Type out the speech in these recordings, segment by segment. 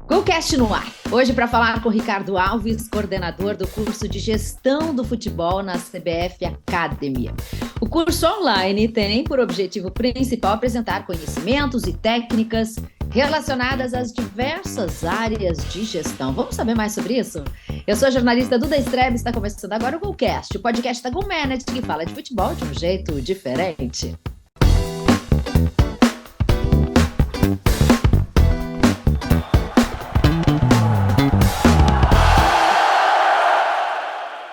GoCast no ar. Hoje para falar com o Ricardo Alves, coordenador do curso de Gestão do Futebol na CBF Academy. O curso online tem por objetivo principal apresentar conhecimentos e técnicas relacionadas às diversas áreas de gestão. Vamos saber mais sobre isso? Eu sou a jornalista Duda Strebe e está começando agora o GoCast, o podcast da GoManage que fala de futebol de um jeito diferente.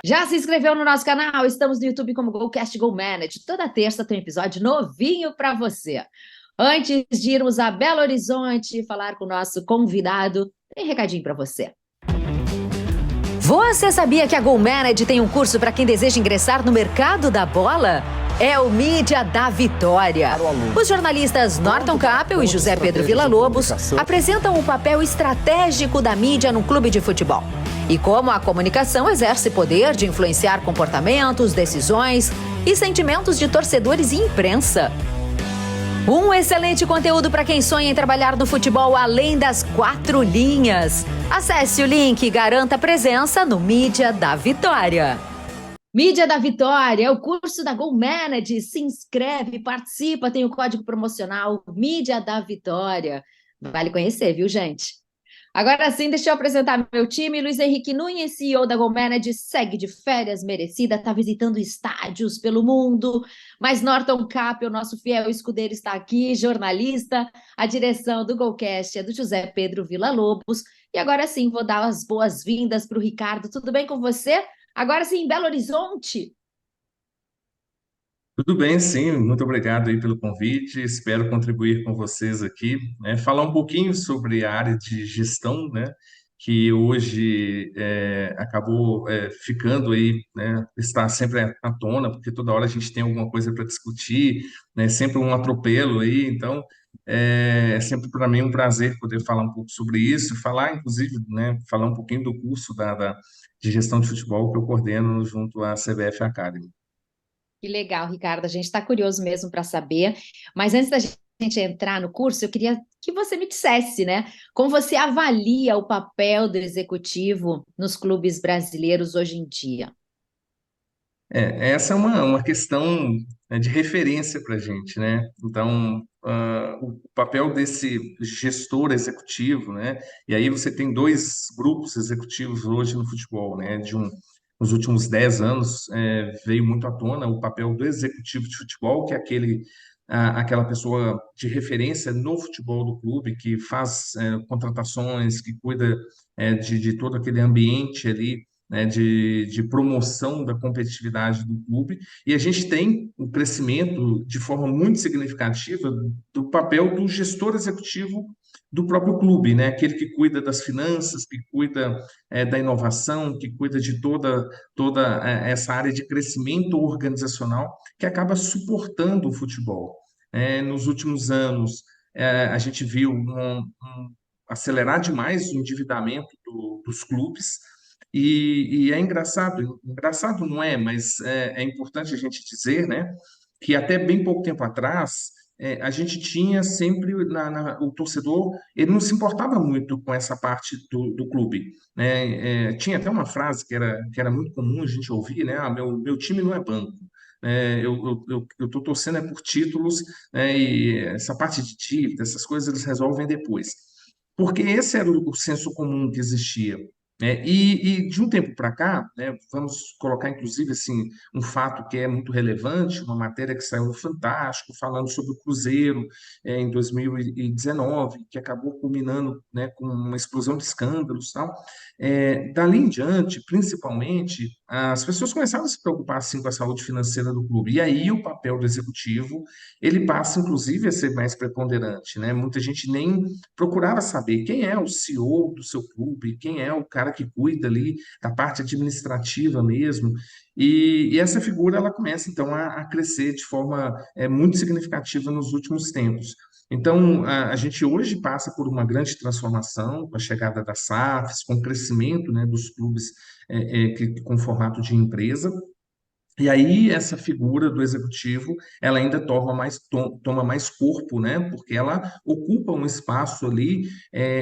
Já se inscreveu no nosso canal? Estamos no YouTube como GoCast GoManage. Toda terça tem um episódio novinho para você. Antes de irmos a Belo Horizonte falar com o nosso convidado, tem recadinho para você. Você sabia que a GoManage tem um curso para quem deseja ingressar no mercado da bola? É o Mídia da Vitória. Os jornalistas Norton Capel e José Pedro Villa-Lobos apresentam o papel estratégico da mídia no clube de futebol. E como a comunicação exerce poder de influenciar comportamentos, decisões e sentimentos de torcedores e imprensa. Um excelente conteúdo para quem sonha em trabalhar no futebol além das 4 linhas. Acesse o link e garanta presença no Mídia da Vitória. Mídia da Vitória é o curso da GoManage. Se inscreve, participa, tem o código promocional Mídia da Vitória. Vale conhecer, viu, gente? Agora sim, deixa eu apresentar meu time. Luiz Henrique Nunes, CEO da GoManage, segue de férias merecida, está visitando estádios pelo mundo. Mas Norton Capel, o nosso fiel escudeiro, está aqui, jornalista. A direção do GoCast é do José Pedro Villa-Lobos. E agora sim, vou dar as boas-vindas para o Ricardo. Tudo bem com você? Agora sim, em Belo Horizonte. Tudo bem, sim, muito obrigado aí pelo convite. Espero contribuir com vocês aqui, né? Falar um pouquinho sobre a área de gestão, né? Que hoje acabou ficando aí, né? Está sempre à tona, porque toda hora a gente tem alguma coisa para discutir, né? Sempre um atropelo aí, então é sempre para mim um prazer poder falar um pouco sobre isso, falar inclusive, né? Falar um pouquinho do curso de gestão de futebol que eu coordeno junto à CBF Academy. Que legal, Ricardo. A gente está curioso mesmo para saber. Mas antes da gente entrar no curso, eu queria que você me dissesse, né? Como você avalia o papel do executivo nos clubes brasileiros hoje em dia? Essa é uma questão, né, de referência para a gente, né? Então, o papel desse gestor executivo, né? E aí você tem dois grupos executivos hoje no futebol, né? Nos últimos 10 anos, veio muito à tona o papel do executivo de futebol, que é aquela pessoa de referência no futebol do clube, que faz contratações, que cuida de todo aquele ambiente ali, né, de promoção da competitividade do clube, e a gente tem o crescimento de forma muito significativa do papel do gestor executivo do próprio clube, né? Aquele que cuida das finanças, que cuida da inovação, que cuida de toda essa área de crescimento organizacional que acaba suportando o futebol. Nos últimos anos, a gente viu acelerar demais o endividamento dos clubes, e é engraçado, engraçado não é, mas é importante a gente dizer, né, que até bem pouco tempo atrás, a gente tinha sempre o torcedor, ele não se importava muito com essa parte do clube, né? Tinha até uma frase que era muito comum a gente ouvir, né? Meu time não é banco. Eu tô torcendo por títulos, né? E essa parte de dívida, essas coisas eles resolvem depois. Porque esse era o senso comum que existia. E de um tempo para cá, né, vamos colocar inclusive assim, um fato que é muito relevante, uma matéria que saiu no Fantástico, falando sobre o Cruzeiro em 2019, que acabou culminando, né, com uma explosão de escândalos e tal. Dali em diante, principalmente, as pessoas começaram a se preocupar assim, com a saúde financeira do clube. E aí o papel do executivo, ele passa inclusive a ser mais preponderante, né? Muita gente nem procurava saber quem é o CEO do seu clube, quem é o cara que cuida ali da parte administrativa mesmo. E essa figura ela começa então a crescer de forma muito significativa nos últimos tempos. Então, a gente hoje passa por uma grande transformação com a chegada das SAFs, com o crescimento, né, dos clubes com formato de empresa. E aí essa figura do executivo, ela ainda toma mais corpo, né? Porque ela ocupa um espaço ali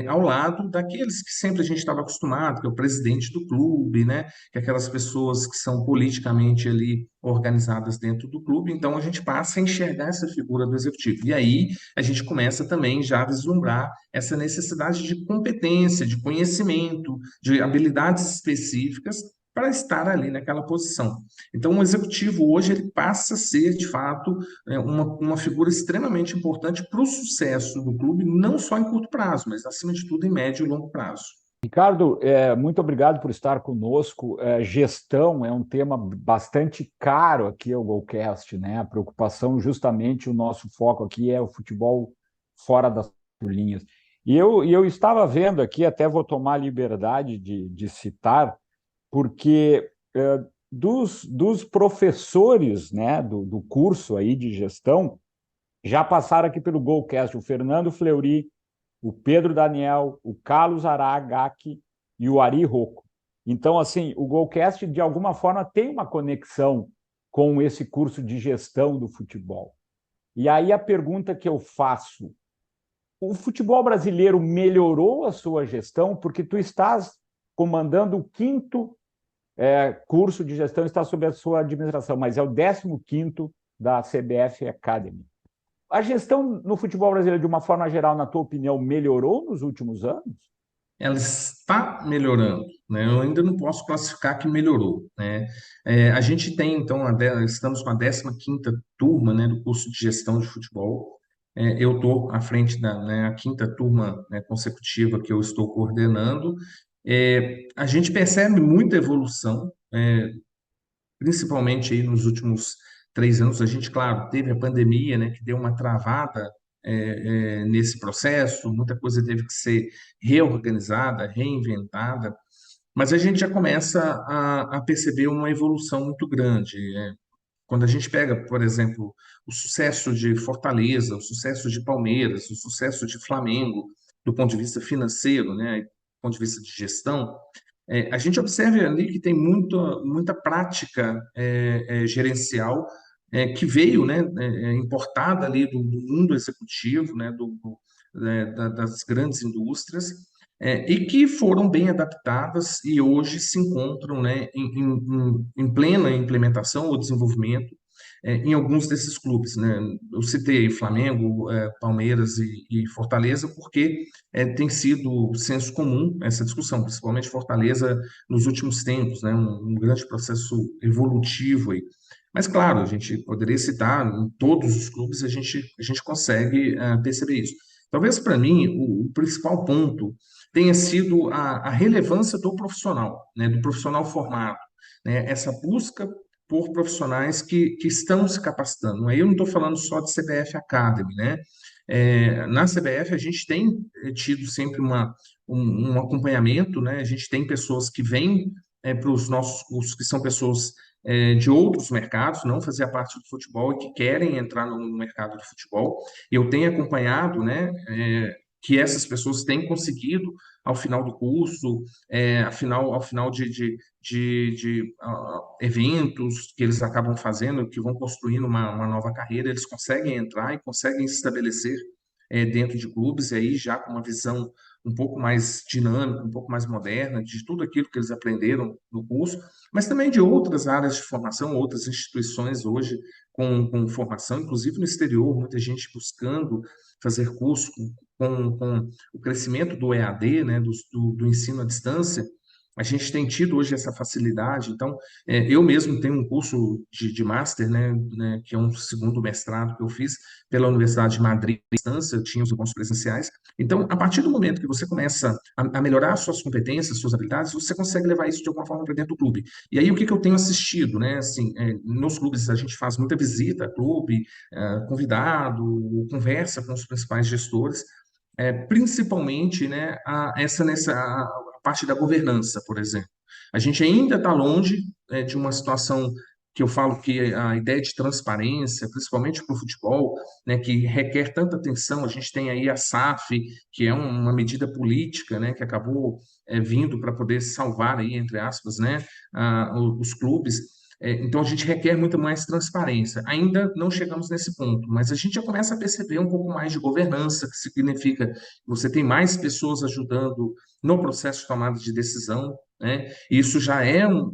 ao lado daqueles que sempre a gente estava acostumado, que é o presidente do clube, né? Que é aquelas pessoas que são politicamente ali organizadas dentro do clube. Então a gente passa a enxergar essa figura do executivo. E aí a gente começa também já a vislumbrar essa necessidade de competência, de conhecimento, de habilidades específicas para estar ali naquela posição. Então, o executivo hoje ele passa a ser, de fato, uma figura extremamente importante para o sucesso do clube, não só em curto prazo, mas, acima de tudo, em médio e longo prazo. Ricardo, muito obrigado por estar conosco. Gestão é um tema bastante caro aqui ao Golcast, né? A preocupação, justamente, o nosso foco aqui é o futebol fora das linhas. E eu estava vendo aqui, até vou tomar a liberdade de citar, porque dos professores, né, do curso aí de gestão já passaram aqui pelo Golcast o Fernando Fleury, o Pedro Daniel, o Carlos Aragaki e o Ari Rocco. Então, assim, o Golcast, de alguma forma, tem uma conexão com esse curso de gestão do futebol. E aí a pergunta que eu faço, o futebol brasileiro melhorou a sua gestão porque tu estás comandando o quinto curso de gestão, está sob a sua administração, mas é o 15º da CBF Academy. A gestão no futebol brasileiro, de uma forma geral, na tua opinião, melhorou nos últimos anos? Ela está melhorando, né? Eu ainda não posso classificar que melhorou, né? A gente tem, então, estamos com a 15ª turma, né, do curso de gestão de futebol. Eu estou à frente da, né, a quinta turma, né, consecutiva que eu estou coordenando. A gente percebe muita evolução, principalmente aí nos últimos 3 anos. A gente, claro, teve a pandemia, né, que deu uma travada nesse processo, muita coisa teve que ser reorganizada, reinventada, mas a gente já começa a perceber uma evolução muito grande. Quando a gente pega, por exemplo, o sucesso de Fortaleza, o sucesso de Palmeiras, o sucesso de Flamengo, do ponto de vista financeiro, né, do ponto de vista de gestão, a gente observa ali que tem muita prática gerencial que veio, né, importada ali do mundo executivo, né, das grandes indústrias, e que foram bem adaptadas e hoje se encontram, né, em plena implementação ou desenvolvimento em alguns desses clubes, né? Eu citei Flamengo, Palmeiras e Fortaleza, porque tem sido senso comum essa discussão, principalmente Fortaleza nos últimos tempos, né? Um grande processo evolutivo aí. Mas, claro, a gente poderia citar em todos os clubes, a gente consegue perceber isso. Talvez para mim o principal ponto tenha sido a relevância do profissional, né? Do profissional formado, né? Essa busca por profissionais que estão se capacitando. Aí eu não estou falando só de CBF Academy, né? Na CBF a gente tem tido sempre um acompanhamento, né? A gente tem pessoas que vêm para os nossos cursos, que são pessoas de outros mercados, não fazer parte do futebol e que querem entrar no mercado do futebol. Eu tenho acompanhado, né, que essas pessoas têm conseguido, ao final do curso, ao final de eventos que eles acabam fazendo, que vão construindo uma nova carreira, eles conseguem entrar e conseguem se estabelecer dentro de clubes, e aí já com uma visão um pouco mais dinâmica, um pouco mais moderna, de tudo aquilo que eles aprenderam no curso, mas também de outras áreas de formação, outras instituições hoje com formação, inclusive no exterior, muita gente buscando fazer curso com o crescimento do EAD, né, do ensino à distância. A gente tem tido hoje essa facilidade. Então, eu mesmo tenho um curso de master, né, que é um segundo mestrado que eu fiz pela Universidade de Madrid, à distância, eu tinha os encontros presenciais. Então, a partir do momento que você começa a melhorar suas competências, suas habilidades, você consegue levar isso de alguma forma para dentro do clube. E aí, o que eu tenho assistido, né? Assim, nos clubes a gente faz muita visita a clube, convidado, conversa com os principais gestores, principalmente, né, nessa parte da governança, por exemplo. A gente ainda está longe de uma situação que eu falo que a ideia de transparência, principalmente para o futebol, né, que requer tanta atenção. A gente tem aí a SAF, que é uma medida política, né, que acabou vindo para poder salvar aí, entre aspas, né, os clubes. Então, a gente requer muito mais transparência. Ainda não chegamos nesse ponto, mas a gente já começa a perceber um pouco mais de governança, que significa que você tem mais pessoas ajudando no processo de tomada de decisão, né? Isso já é um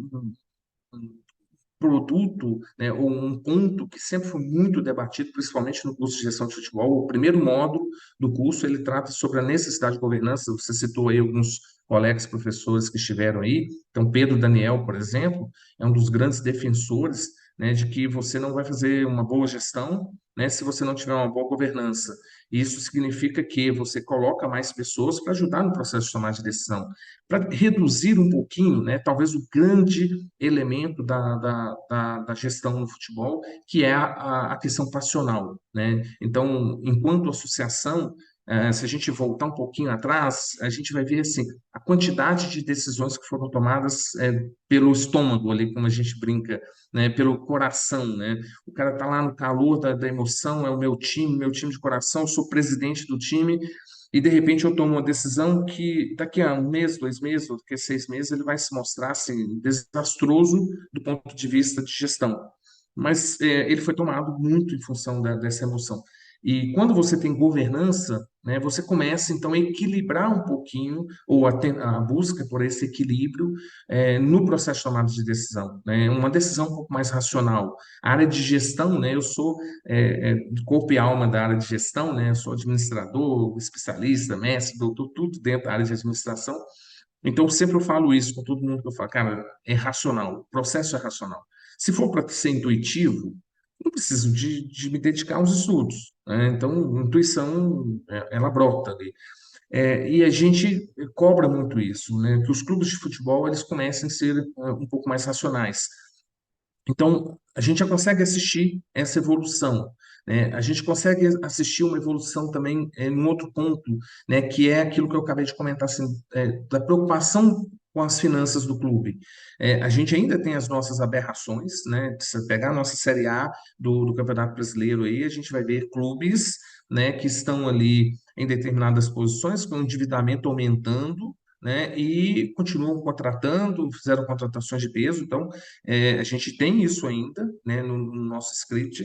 produto, né, ou um ponto que sempre foi muito debatido, principalmente no curso de gestão de futebol. O primeiro módulo do curso ele trata sobre a necessidade de governança. Você citou aí alguns colegas professores que estiveram aí. Então, Pedro Daniel, por exemplo, é um dos grandes defensores, né, de que você não vai fazer uma boa gestão, né, se você não tiver uma boa governança. Isso significa que você coloca mais pessoas para ajudar no processo de tomada de decisão, para reduzir um pouquinho, né, talvez o grande elemento da gestão no futebol, que é a questão passional, né? Então, enquanto associação, se a gente voltar um pouquinho atrás, a gente vai ver assim, a quantidade de decisões que foram tomadas pelo estômago ali, como a gente brinca, né? Pelo coração, né? O cara tá lá no calor da emoção, é o meu time de coração, eu sou presidente do time, e de repente eu tomo uma decisão que daqui a um mês, 2 meses, ou daqui a 6 meses, ele vai se mostrar assim, desastroso do ponto de vista de gestão. Mas ele foi tomado muito em função dessa emoção. E quando você tem governança, né, você começa então a equilibrar um pouquinho, ou a busca por esse equilíbrio no processo de tomada de decisão, né, uma decisão um pouco mais racional. A área de gestão, né, eu sou corpo e alma da área de gestão, né, eu sou administrador, especialista, mestre, doutor, tudo dentro da área de administração. Então, sempre eu falo isso com todo mundo que eu falo, cara, é racional, o processo é racional. Se for para ser intuitivo, não preciso de me dedicar aos estudos, né? Então, intuição, ela brota ali. E a gente cobra muito isso, né? Que os clubes de futebol eles comecem a ser um pouco mais racionais. Então, a gente já consegue assistir essa evolução, né? A gente consegue assistir uma evolução também num outro ponto, né? Que é aquilo que eu acabei de comentar, assim, da preocupação com as finanças do clube. A gente ainda tem as nossas aberrações, né? Se você pegar a nossa Série A do Campeonato Brasileiro aí, a gente vai ver clubes, né? Que estão ali em determinadas posições, com o endividamento aumentando, né? E continuam contratando, fizeram contratações de peso, então a gente tem isso ainda, né, no nosso script,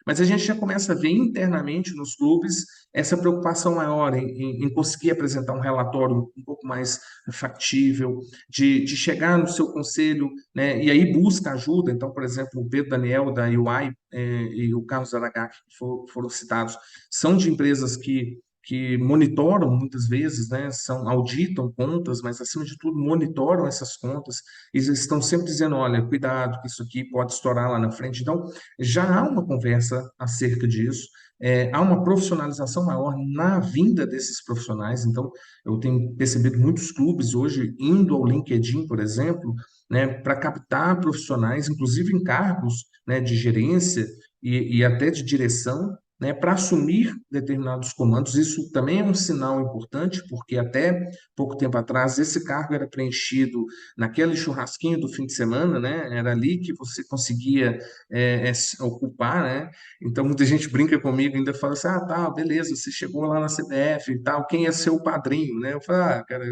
mas a gente já começa a ver internamente nos clubes essa preocupação maior em conseguir apresentar um relatório um pouco mais factível, de chegar no seu conselho, né, e aí busca ajuda. Então, por exemplo, o Pedro Daniel da UI e o Carlos Aragaki, que foram citados, são de empresas que monitoram muitas vezes, né, auditam contas, mas acima de tudo monitoram essas contas e eles estão sempre dizendo, olha, cuidado, que isso aqui pode estourar lá na frente. Então, já há uma conversa acerca disso, há uma profissionalização maior na vinda desses profissionais. Então, eu tenho percebido muitos clubes hoje indo ao LinkedIn, por exemplo, né, para captar profissionais, inclusive em cargos, né, de gerência e até de direção, né, para assumir determinados comandos. Isso também é um sinal importante, porque até pouco tempo atrás esse cargo era preenchido naquele churrasquinho do fim de semana, né? Era ali que você conseguia se ocupar, né? Então muita gente brinca comigo, ainda fala assim, ah, tá, beleza, você chegou lá na CBF e tal, quem é seu padrinho, né? Eu falo, ah, cara,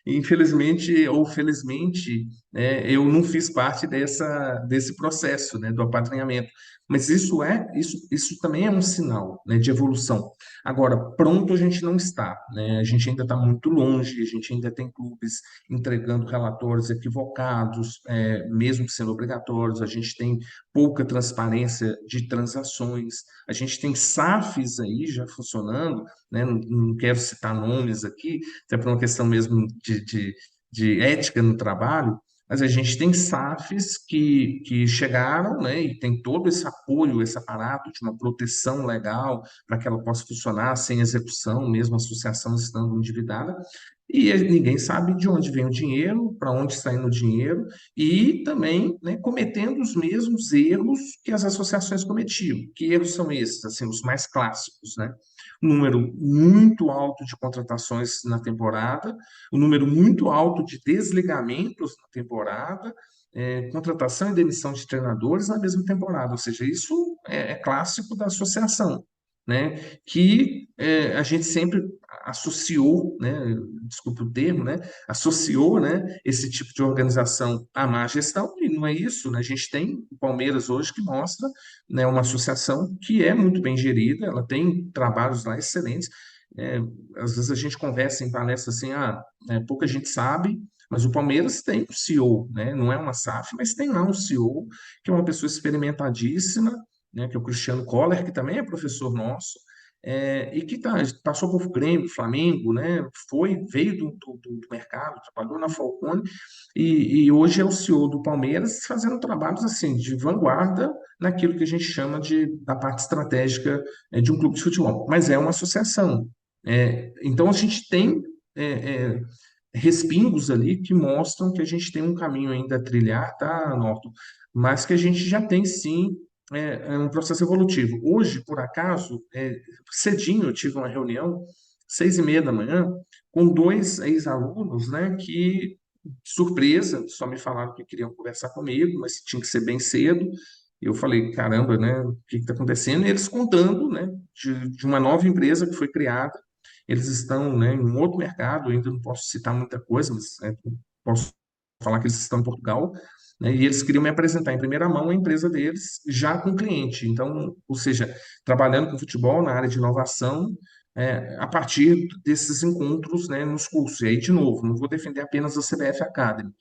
infelizmente ou felizmente, eu não fiz parte desse processo, né, do apadrinhamento. Mas isso também é um sinal, né, de evolução. Agora, pronto a gente não está, né? A gente ainda está muito longe, a gente ainda tem clubes entregando relatórios equivocados, mesmo sendo obrigatórios, a gente tem pouca transparência de transações, a gente tem SAFs aí já funcionando, né? Não quero citar nomes aqui, até por uma questão mesmo de ética no trabalho, mas a gente tem SAFs que chegaram, né, e tem todo esse apoio, esse aparato de uma proteção legal para que ela possa funcionar sem execução, mesmo a associação estando endividada, e ninguém sabe de onde vem o dinheiro, para onde está indo o dinheiro, e também, né, cometendo os mesmos erros que as associações cometiam. Que erros são esses? Assim, os mais clássicos, né? Um número muito alto de contratações na temporada, um número muito alto de desligamentos na temporada, contratação e demissão de treinadores na mesma temporada. Ou seja, isso é clássico da associação, né, que a gente sempre associou, né, desculpe o termo, né, associou, né, esse tipo de organização à má gestão, e não é isso, né? A gente tem o Palmeiras hoje que mostra, né, uma associação que é muito bem gerida, ela tem trabalhos lá excelentes. É, às vezes a gente conversa em palestra assim, pouca gente sabe, mas o Palmeiras tem um CEO, né? Não é uma SAF, mas tem lá um CEO que é uma pessoa experimentadíssima, né? Que é o Cristiano Coller, que também é professor nosso, e que passou por Grêmio, Flamengo, né? Veio do mercado, trabalhou na Falcone e hoje é o CEO do Palmeiras, fazendo trabalhos assim de vanguarda naquilo que a gente chama da parte estratégica de um clube de futebol. Mas é uma associação. Então a gente tem é, é, respingos ali que mostram que a gente tem um caminho ainda a trilhar, tá, Norton? Mas que a gente já tem sim um processo evolutivo. Hoje, por acaso, cedinho eu tive uma reunião, 6:30 da manhã, com dois ex-alunos, né, que, surpresa, só me falaram que queriam conversar comigo, mas tinha que ser bem cedo. Eu falei, caramba, né, o que está acontecendo? E eles contando, né, de uma nova empresa que foi criada. Eles estão, né, em um outro mercado, ainda não posso citar muita coisa, mas posso falar que eles estão em Portugal, né, e eles queriam me apresentar em primeira mão a empresa deles já com cliente. Então, ou seja, trabalhando com futebol na área de inovação, a partir desses encontros, né, nos cursos. E aí, de novo, não vou defender apenas a CBF Academy,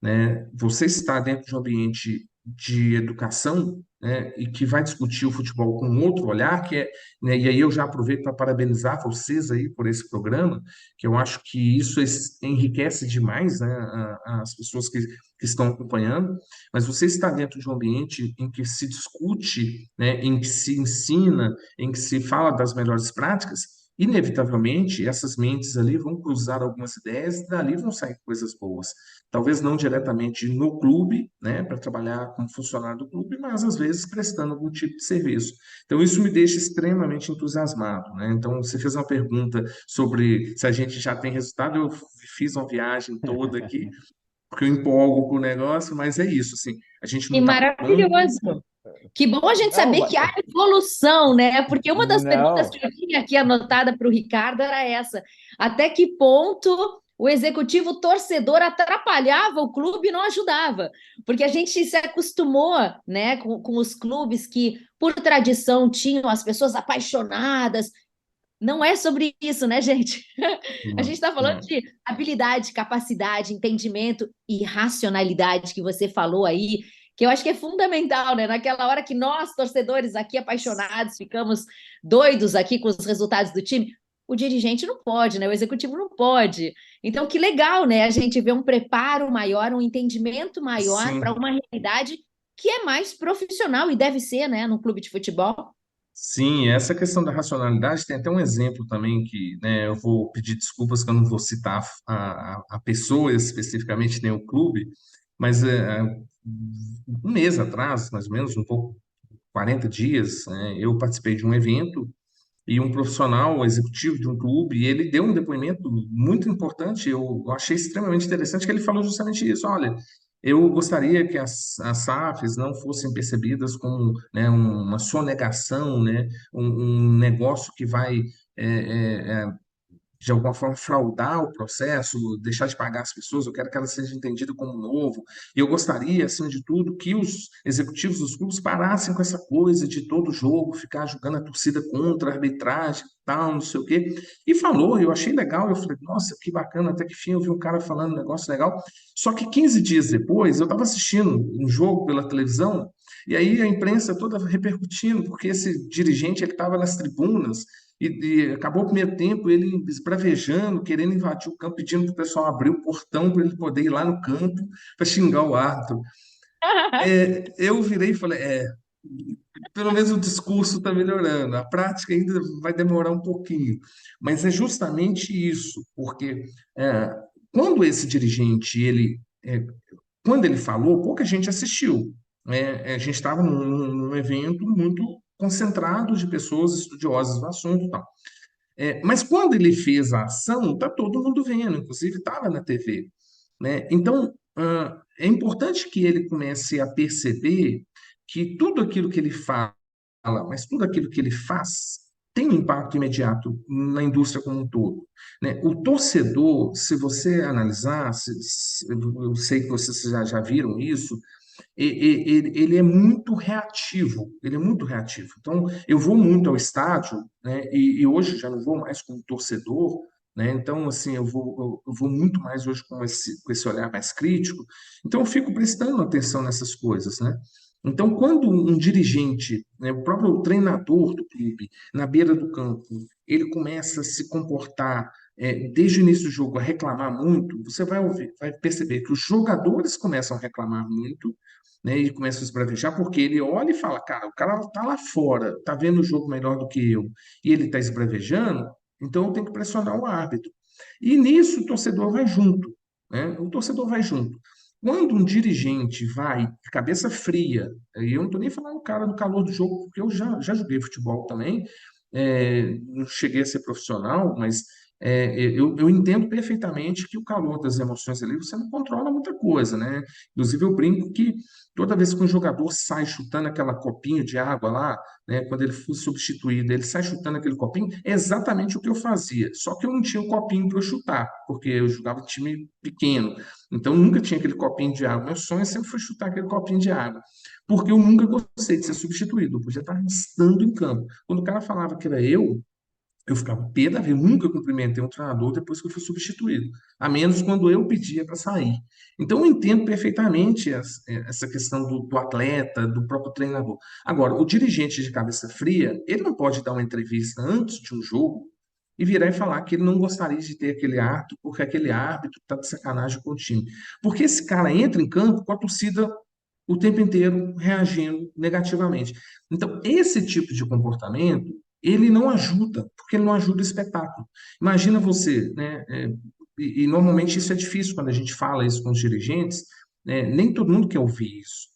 né? Você está dentro de um ambiente de educação, né, e que vai discutir o futebol com outro olhar, né, e aí eu já aproveito para parabenizar vocês aí por esse programa, que eu acho que isso enriquece demais, né, as pessoas que estão acompanhando, mas você está dentro de um ambiente em que se discute, né, em que se ensina, em que se fala das melhores práticas, inevitavelmente essas mentes ali vão cruzar algumas ideias e dali vão sair coisas boas. Talvez não diretamente no clube, né, para trabalhar como funcionário do clube, mas às vezes prestando algum tipo de serviço. Então isso me deixa extremamente entusiasmado, né? Então você fez uma pergunta sobre se a gente já tem resultado, eu fiz uma viagem toda aqui, porque eu empolgo com o negócio, mas é isso, assim, a gente não E está pronto. maravilhoso. Que bom a gente Não, saber que há evolução, né? Porque uma das perguntas não. que eu tinha aqui anotada para o Ricardo era essa: até que ponto o executivo torcedor atrapalhava o clube e não ajudava? Porque a gente se acostumou, né, com os clubes que, por tradição, tinham as pessoas apaixonadas. Não é sobre isso, né, gente? A gente Não, está falando não. de habilidade, capacidade, entendimento e racionalidade que você falou aí, que eu acho que é fundamental, né? Naquela hora que nós, torcedores aqui apaixonados, ficamos doidos aqui com os resultados do time, o dirigente não pode, né? O executivo não pode. Então, que legal, né? A gente vê um preparo maior, um entendimento maior para Sim. uma realidade que é mais profissional e deve ser, né, no clube de futebol. Sim, essa questão da racionalidade tem até um exemplo também que, né, eu vou pedir desculpas que eu não vou citar a pessoa especificamente, nem o clube, mas um mês atrás, mais ou menos, um pouco, 40 dias, né, eu participei de um evento e um profissional executivo de um clube, e ele deu um depoimento muito importante, eu achei extremamente interessante, que ele falou justamente isso, olha, eu gostaria que as SAFs não fossem percebidas como, né, uma sonegação, né, um negócio que vai de alguma forma fraudar o processo, deixar de pagar as pessoas, eu quero que ela seja entendida como novo. E eu gostaria, acima de tudo, que os executivos dos clubes parassem com essa coisa de todo jogo ficar julgando a torcida contra a arbitragem, tal, não sei o quê. E falou, eu achei legal, eu falei, nossa, que bacana, até que fim eu vi um cara falando um negócio legal. Só que 15 dias depois, eu estava assistindo um jogo pela televisão, e aí a imprensa toda repercutindo, porque esse dirigente ele estava nas tribunas, e acabou o primeiro tempo, ele esbravejando, querendo invadir o campo, pedindo para o pessoal abrir o portão para ele poder ir lá no campo para xingar o árbitro. Eu virei e falei, pelo menos o discurso está melhorando, a prática ainda vai demorar um pouquinho, mas é justamente isso, porque é, quando esse dirigente, quando ele falou, pouca gente assistiu, né? A gente estava num evento muito concentrado de pessoas estudiosas do assunto e tal. Mas quando ele fez a ação, tá todo mundo vendo, inclusive estava na TV, né? Então, é importante que ele comece a perceber que tudo aquilo que ele fala, mas tudo aquilo que ele faz, tem um impacto imediato na indústria como um todo, né? O torcedor, se você analisar, eu sei que vocês já viram isso, ele é muito reativo, ele é muito reativo. Então, eu vou muito ao estádio, né? E hoje já não vou mais como torcedor, né? Então, assim, eu vou muito mais hoje com esse olhar mais crítico. Então, eu fico prestando atenção nessas coisas, né? Então, quando um dirigente, né, o próprio treinador do clube, na beira do campo, ele começa a se comportar desde o início do jogo a reclamar muito, você vai perceber que os jogadores começam a reclamar muito, né, e começa a esbravejar, porque ele olha e fala, cara, o cara tá lá fora, tá vendo o jogo melhor do que eu, e ele tá esbravejando, então eu tenho que pressionar o árbitro. E nisso o torcedor vai junto, né? O torcedor vai junto. Quando um dirigente vai de cabeça fria, e eu não estou nem falando o cara do calor do jogo, porque eu já joguei futebol também, não cheguei a ser profissional, mas eu entendo perfeitamente que o calor das emoções ali, você não controla muita coisa, né? Inclusive, eu brinco que toda vez que um jogador sai chutando aquela copinho de água lá, né, quando ele foi substituído, ele sai chutando aquele copinho, é exatamente o que eu fazia. Só que eu não tinha o copinho para eu chutar, porque eu jogava em time pequeno. Então, nunca tinha aquele copinho de água. Meu sonho sempre foi chutar aquele copinho de água, porque eu nunca gostei de ser substituído. Eu podia estar estando em campo. Quando o cara falava que era eu ficava pé da vida, eu nunca cumprimentei um treinador depois que eu fui substituído, a menos quando eu pedia para sair. Então, eu entendo perfeitamente essa questão do atleta, do próprio treinador. Agora, o dirigente de cabeça fria, ele não pode dar uma entrevista antes de um jogo e virar e falar que ele não gostaria de ter aquele árbitro, porque aquele árbitro está de sacanagem com o time. Porque esse cara entra em campo com a torcida o tempo inteiro reagindo negativamente. Então, esse tipo de comportamento, ele não ajuda, porque ele não ajuda o espetáculo. Imagina você, né? E normalmente isso é difícil quando a gente fala isso com os dirigentes, né? Nem todo mundo quer ouvir isso.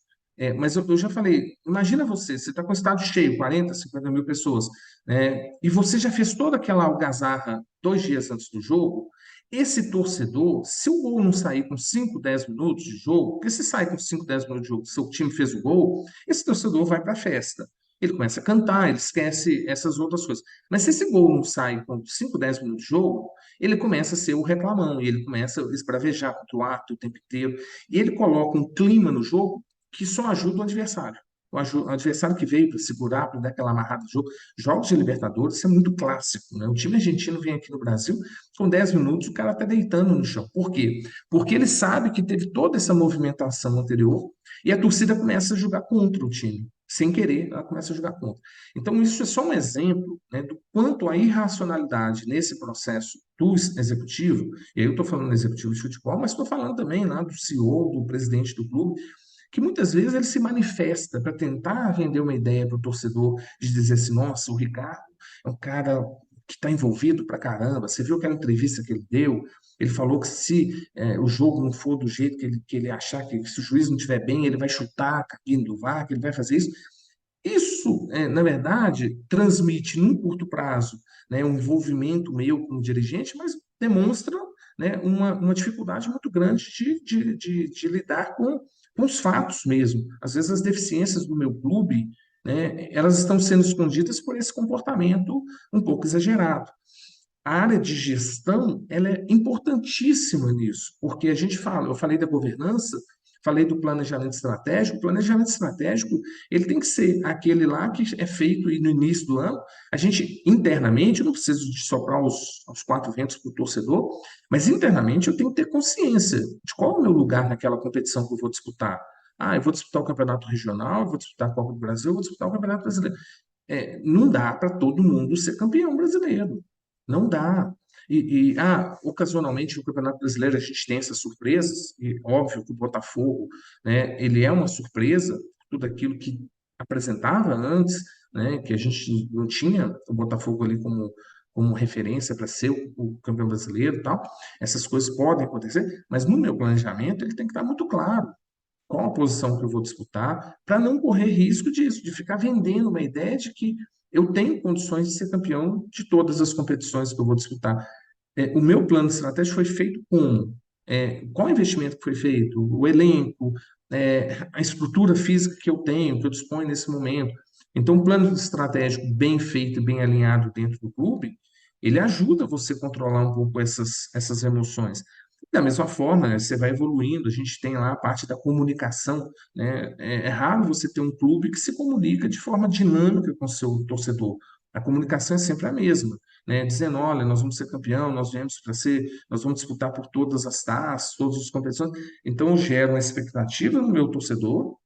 Mas eu já falei, imagina você está com o estádio cheio, 40, 50 mil pessoas, né? E você já fez toda aquela algazarra 2 dias antes do jogo. Esse torcedor, se o gol não sair com 5, 10 minutos de jogo, porque se sai com 5, 10 minutos de jogo, seu time fez o gol, esse torcedor vai para a festa. Ele começa a cantar, ele esquece essas outras coisas. Mas se esse gol não sai com 5, 10 minutos de jogo, ele começa a ser o reclamão, e ele começa a esbravejar contra o árbitro o tempo inteiro, e ele coloca um clima no jogo que só ajuda o adversário. O adversário que veio para segurar, para dar aquela amarrada de jogo. Jogos de Libertadores, isso é muito clássico, né? O time argentino vem aqui no Brasil, com 10 minutos o cara está deitando no chão. Por quê? Porque ele sabe que teve toda essa movimentação anterior e a torcida começa a jogar contra o time. Sem querer, ela começa a jogar contra. Então, isso é só um exemplo, né, do quanto a irracionalidade nesse processo do executivo, e aí eu estou falando do executivo de futebol, mas estou falando também lá do CEO, do presidente do clube, que muitas vezes ele se manifesta para tentar vender uma ideia para o torcedor de dizer assim, nossa, o Ricardo é um cara que está envolvido pra caramba, você viu aquela entrevista que ele deu, ele falou que se o jogo não for do jeito que ele achar, que se o juiz não estiver bem, ele vai chutar a cabine do VAR, que ele vai fazer isso. Isso, na verdade, transmite num curto prazo, né, um envolvimento meu como dirigente, mas demonstra, né, uma dificuldade muito grande de lidar com os fatos mesmo. Às vezes as deficiências do meu clube, né, elas estão sendo escondidas por esse comportamento um pouco exagerado. A área de gestão, ela é importantíssima nisso, porque a gente fala, eu falei da governança, falei do planejamento estratégico, ele tem que ser aquele lá que é feito no início do ano, a gente internamente, não precisa de soprar os 4 ventos para o torcedor, mas internamente eu tenho que ter consciência de qual é o meu lugar naquela competição que eu vou disputar. Ah, eu vou disputar o campeonato regional, eu vou disputar a Copa do Brasil, eu vou disputar o campeonato brasileiro. Não dá para todo mundo ser campeão brasileiro. Não dá. Ocasionalmente no Campeonato Brasileiro a gente tem essas surpresas, e óbvio que o Botafogo, né, ele é uma surpresa, tudo aquilo que apresentava antes, né, que a gente não tinha o Botafogo ali como referência para ser o campeão brasileiro e tal, essas coisas podem acontecer, mas no meu planejamento ele tem que estar muito claro qual a posição que eu vou disputar, para não correr risco disso, de ficar vendendo uma ideia de que eu tenho condições de ser campeão de todas as competições que eu vou disputar. O meu plano estratégico foi feito com qual investimento que foi feito, o elenco, a estrutura física que eu tenho, que eu disponho nesse momento. Então, um plano estratégico bem feito, bem alinhado dentro do clube, ele ajuda você a controlar um pouco essas emoções. Da mesma forma, né, você vai evoluindo, a gente tem lá a parte da comunicação, né? É raro você ter um clube que se comunica de forma dinâmica com o seu torcedor. A comunicação é sempre a mesma, né? Dizendo, olha, nós vamos ser campeão, nós viemos para ser, nós vamos disputar por todas as taças, todas as competições. Então, eu gero uma expectativa no meu torcedor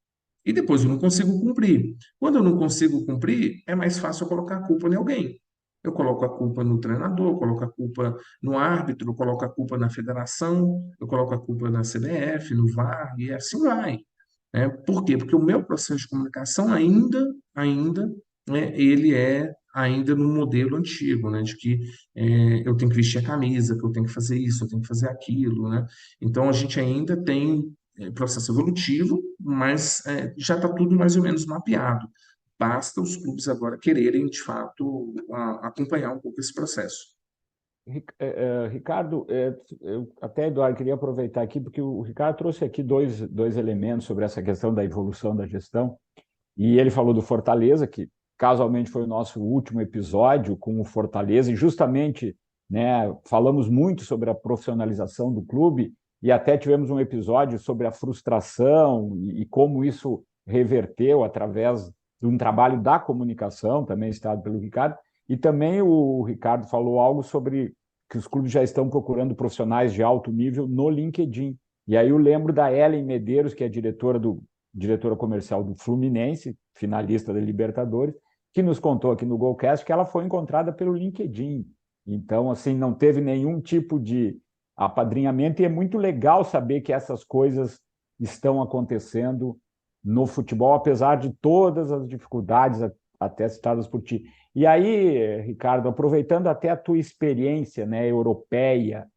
e depois eu não consigo cumprir. Quando eu não consigo cumprir, é mais fácil eu colocar a culpa em alguém. Eu coloco a culpa no treinador, eu coloco a culpa no árbitro, eu coloco a culpa na federação, eu coloco a culpa na CBF, no VAR, e assim vai. Né? Por quê? Porque o meu processo de comunicação ainda, né, ele é ainda no modelo antigo, né, de que eu tenho que vestir a camisa, que eu tenho que fazer isso, eu tenho que fazer aquilo, né? Então a gente ainda tem processo evolutivo, mas já está tudo mais ou menos mapeado. Basta os clubes agora quererem, de fato, acompanhar um pouco esse processo. Ricardo, eu até, Eduardo, queria aproveitar aqui, porque o Ricardo trouxe aqui dois elementos sobre essa questão da evolução da gestão, e ele falou do Fortaleza, que casualmente foi o nosso último episódio com o Fortaleza, e justamente, né, falamos muito sobre a profissionalização do clube, e até tivemos um episódio sobre a frustração e como isso reverteu através de um trabalho da comunicação, também citado pelo Ricardo. E também o Ricardo falou algo sobre que os clubes já estão procurando profissionais de alto nível no LinkedIn. E aí eu lembro da Ellen Medeiros, que é diretora comercial do Fluminense, finalista da Libertadores, que nos contou aqui no Golcast que ela foi encontrada pelo LinkedIn. Então, assim, não teve nenhum tipo de apadrinhamento, e é muito legal saber que essas coisas estão acontecendo no futebol, apesar de todas as dificuldades até citadas por ti. E aí, Ricardo, aproveitando até a tua experiência, né, europeia,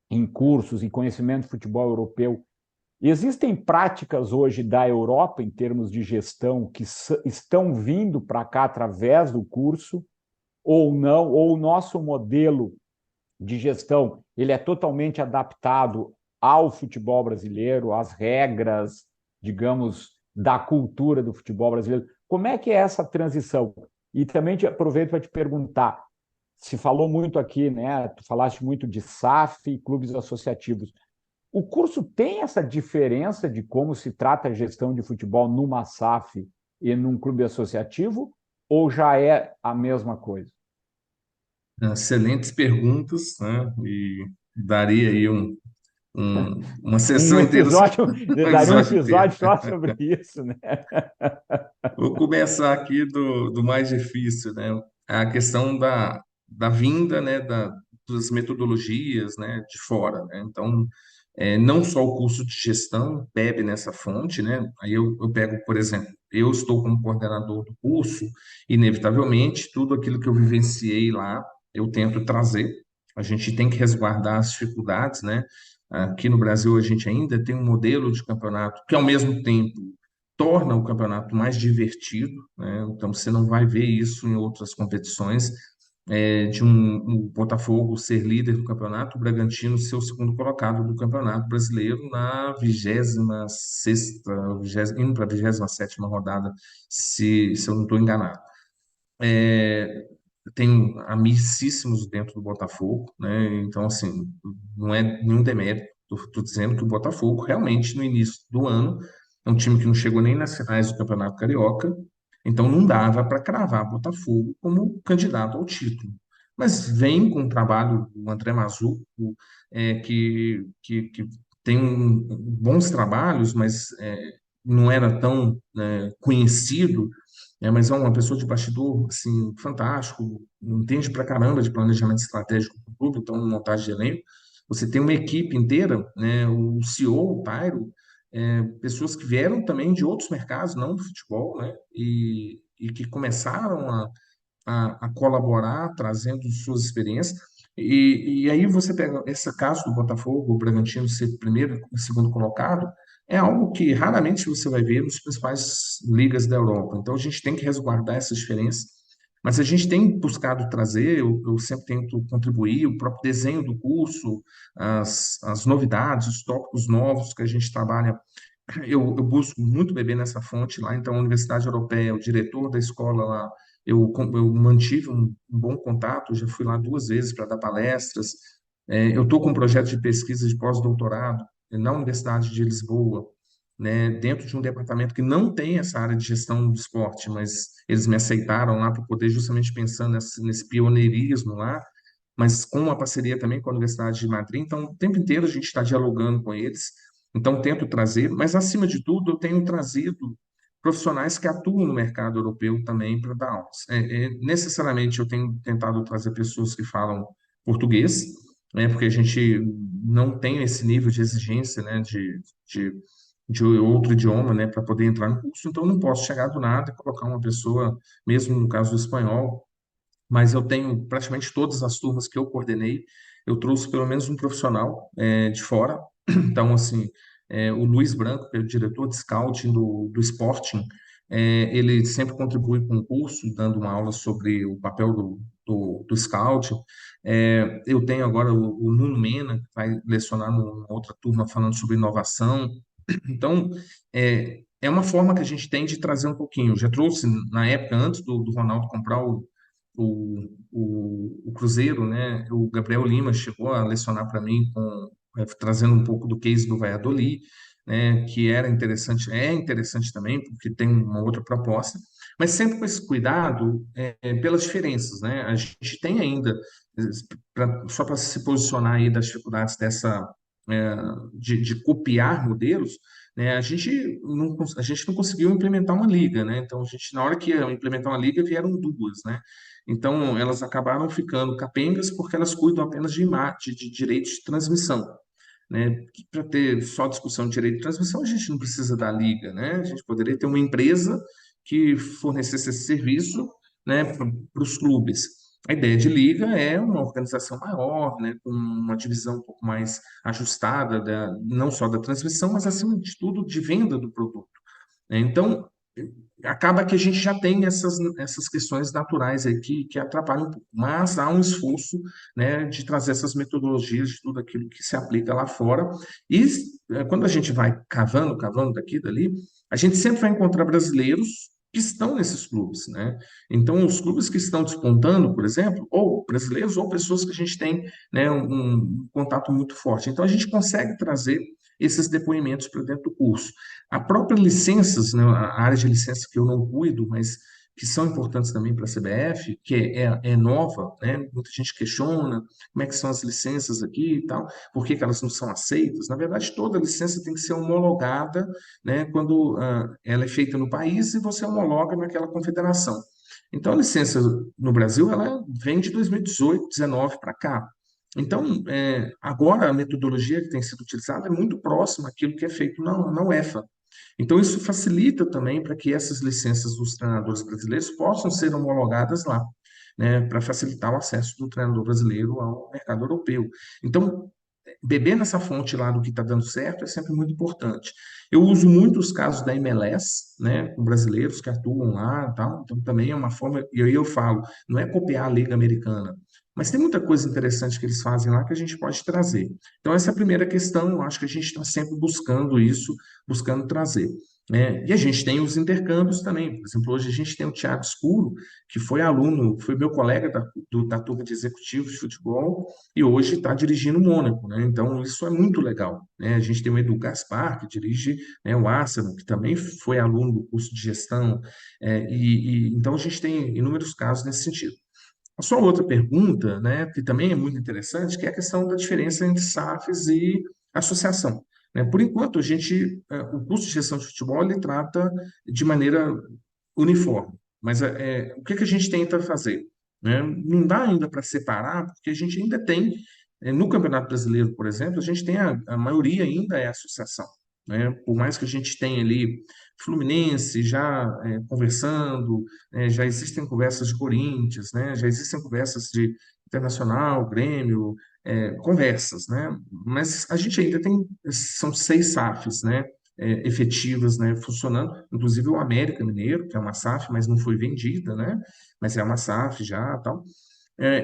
em cursos e conhecimento de futebol europeu, existem práticas hoje da Europa, em termos de gestão, que estão vindo para cá através do curso, ou não, ou o nosso modelo de gestão ele é totalmente adaptado ao futebol brasileiro, às regras, digamos, da cultura do futebol brasileiro. Como é que é essa transição? E também aproveito para te perguntar, se falou muito aqui, né? Tu falaste muito de SAF e clubes associativos. O curso tem essa diferença de como se trata a gestão de futebol numa SAF e num clube associativo, ou já é a mesma coisa? Excelentes perguntas, né? E daria aí uma sessão inteira, daria um episódio só sobre isso, né? Vou começar aqui do mais difícil, né? A questão da vinda, né? Das metodologias, né? De fora, né? Então, não só o curso de gestão bebe nessa fonte, né? Aí eu pego, por exemplo, eu estou como coordenador do curso, inevitavelmente, tudo aquilo que eu vivenciei lá, eu tento trazer. A gente tem que resguardar as dificuldades, né? Aqui no Brasil, a gente ainda tem um modelo de campeonato que, ao mesmo tempo, torna o campeonato mais divertido, né? Então, você não vai ver isso em outras competições, de um Botafogo ser líder do campeonato, o Bragantino ser o segundo colocado do Campeonato Brasileiro na 26ª, indo para a 27ª rodada, se eu não estou enganado. Tem amicíssimos dentro do Botafogo, né? Então, assim, não é nenhum demérito. Estou dizendo que o Botafogo, realmente, no início do ano, é um time que não chegou nem nas finais do Campeonato Carioca, então não dava para cravar Botafogo como candidato ao título. Mas vem com o trabalho do André Mazzucco, que tem bons trabalhos, mas não era tão conhecido, mas é uma pessoa de bastidor, assim, fantástico, entende pra caramba de planejamento estratégico do clube, então montagem de elenco. Você tem uma equipe inteira, né, o CEO, o Tairo, pessoas que vieram também de outros mercados, não do futebol, né, e que começaram a colaborar, trazendo suas experiências. E aí você pega esse caso do Botafogo, o Bragantino ser primeiro e segundo colocado, é algo que raramente você vai ver nos principais ligas da Europa. Então a gente tem que resguardar essas diferenças, mas a gente tem buscado trazer, eu sempre tento contribuir, o próprio desenho do curso, as novidades, os tópicos novos que a gente trabalha eu busco muito beber nessa fonte lá, então a Universidade Europeia, o diretor da escola lá, eu mantive um bom contato, já fui lá 2 vezes para dar palestras. Eu estou com um projeto de pesquisa de pós-doutorado na Universidade de Lisboa, né, dentro de um departamento que não tem essa área de gestão do esporte, mas eles me aceitaram lá para poder justamente pensar nesse pioneirismo lá, mas com uma parceria também com a Universidade de Madrid. Então, o tempo inteiro a gente está dialogando com eles. Então, tento trazer, mas acima de tudo, eu tenho trazido profissionais que atuam no mercado europeu também para dar aulas. Necessariamente, eu tenho tentado trazer pessoas que falam português, né, porque a gente não tem esse nível de exigência, né, de, de outro idioma, né, para poder entrar no curso. Então, eu não posso chegar do nada e colocar uma pessoa, mesmo no caso do espanhol, mas eu tenho praticamente todas as turmas que eu coordenei, eu trouxe pelo menos um profissional de fora. Então, assim, o Luiz Branco, que é o diretor de scouting do Sporting, ele sempre contribui com o curso, dando uma aula sobre o papel do scouting. Eu tenho agora o Nuno Mena, que vai lecionar numa outra turma falando sobre inovação. Então, é uma forma que a gente tem de trazer um pouquinho. Eu já trouxe, na época, antes do Ronaldo comprar o Cruzeiro, né? O Gabriel Lima chegou a lecionar para mim, trazendo um pouco do case do Valladolid, né? Que era interessante, é interessante também, porque tem uma outra proposta, mas sempre com esse cuidado pelas diferenças, né? A gente tem ainda, só para se posicionar aí das dificuldades é, de copiar modelos, né? A gente não conseguiu implementar uma liga, né? Então, na hora que ia implementar uma liga, vieram duas, né? Então, elas acabaram ficando capengas porque elas cuidam apenas de direitos de transmissão, né? Para ter só discussão de direito de transmissão, a gente não precisa da liga, né? A gente poderia ter uma empresa que fornecesse esse serviço, né, para os clubes. A ideia de liga é uma organização maior, né, com uma divisão um pouco mais ajustada, não só da transmissão, mas, acima de tudo, de venda do produto, né? Então, acaba que a gente já tem essas questões naturais aí que atrapalham um pouco, mas há um esforço, né, de trazer essas metodologias de tudo aquilo que se aplica lá fora. E quando a gente vai cavando, cavando daqui e dali, a gente sempre vai encontrar brasileiros que estão nesses clubes, né? Então, os clubes que estão despontando, por exemplo, ou brasileiros ou pessoas que a gente tem, né, um contato muito forte. Então, a gente consegue trazer esses depoimentos para dentro do curso. A própria licenças, né, a área de licença que eu não cuido, mas que são importantes também para a CBF, que é nova, né? Muita gente questiona como é que são as licenças aqui e tal, por que que elas não são aceitas. Na verdade, toda licença tem que ser homologada, né, quando ela é feita no país e você homologa naquela confederação. Então, a licença no Brasil, ela vem de 2018, 19 para cá. Então, agora a metodologia que tem sido utilizada é muito próxima àquilo que é feito na UEFA. Então, isso facilita também para que essas licenças dos treinadores brasileiros possam ser homologadas lá, né, para facilitar o acesso do treinador brasileiro ao mercado europeu. Então, beber nessa fonte lá do que está dando certo é sempre muito importante. Eu uso muito os casos da MLS, né, com brasileiros que atuam lá e tal, então também é uma forma, e aí eu falo, não é copiar a Liga Americana, mas tem muita coisa interessante que eles fazem lá que a gente pode trazer. Então, essa é a primeira questão, eu acho que a gente está sempre buscando isso, buscando trazer, né? E a gente tem os intercâmbios também. Por exemplo, hoje a gente tem o Thiago Escuro, que foi aluno, foi meu colega da turma de executivos de futebol, e hoje está dirigindo o Mônaco, né? Então, isso é muito legal, né? A gente tem o Edu Gaspar, que dirige, né, o Arsenal, que também foi aluno do curso de gestão, então a gente tem inúmeros casos nesse sentido. A sua outra pergunta, né, que também é muito interessante, que é a questão da diferença entre SAFs e associação, né? Por enquanto, o curso de gestão de futebol ele trata de maneira uniforme, mas o que que a gente tenta fazer, né? Não dá ainda para separar, porque a gente ainda tem, no Campeonato Brasileiro, por exemplo, a gente tem a maioria ainda é associação, né? Por mais que a gente tenha ali Fluminense já conversando, já existem conversas de Corinthians, né? Já existem conversas de Internacional, Grêmio, conversas, né? Mas a gente ainda tem, são 6 SAFs, né? Efetivas, né, funcionando, inclusive o América Mineiro, que é uma SAF, mas não foi vendida, né, mas é uma SAF já, tal.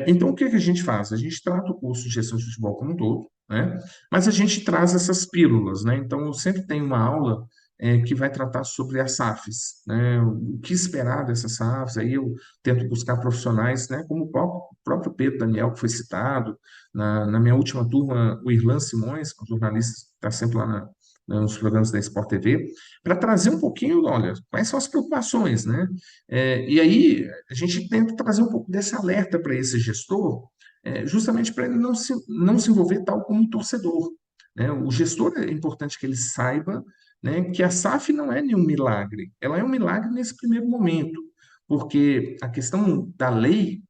Então, o que que a gente faz? A gente trata o curso de gestão de futebol como um todo, né? Mas a gente traz essas pílulas, né? Então, eu sempre tenho uma aula que vai tratar sobre as SAFs, né? O que esperar dessas SAFs, aí eu tento buscar profissionais, né? Como o próprio Pedro Daniel, que foi citado, na minha última turma, o Irlan Simões, que é um jornalista que está sempre lá nos programas da Sport TV, para trazer um pouquinho, olha, quais são as preocupações, né? E aí a gente tenta trazer um pouco desse alerta para esse gestor, justamente para ele não se envolver tal como um torcedor, né? O gestor é importante que ele saiba, né, que a SAF não é nenhum milagre, ela é um milagre nesse primeiro momento, porque a questão da lei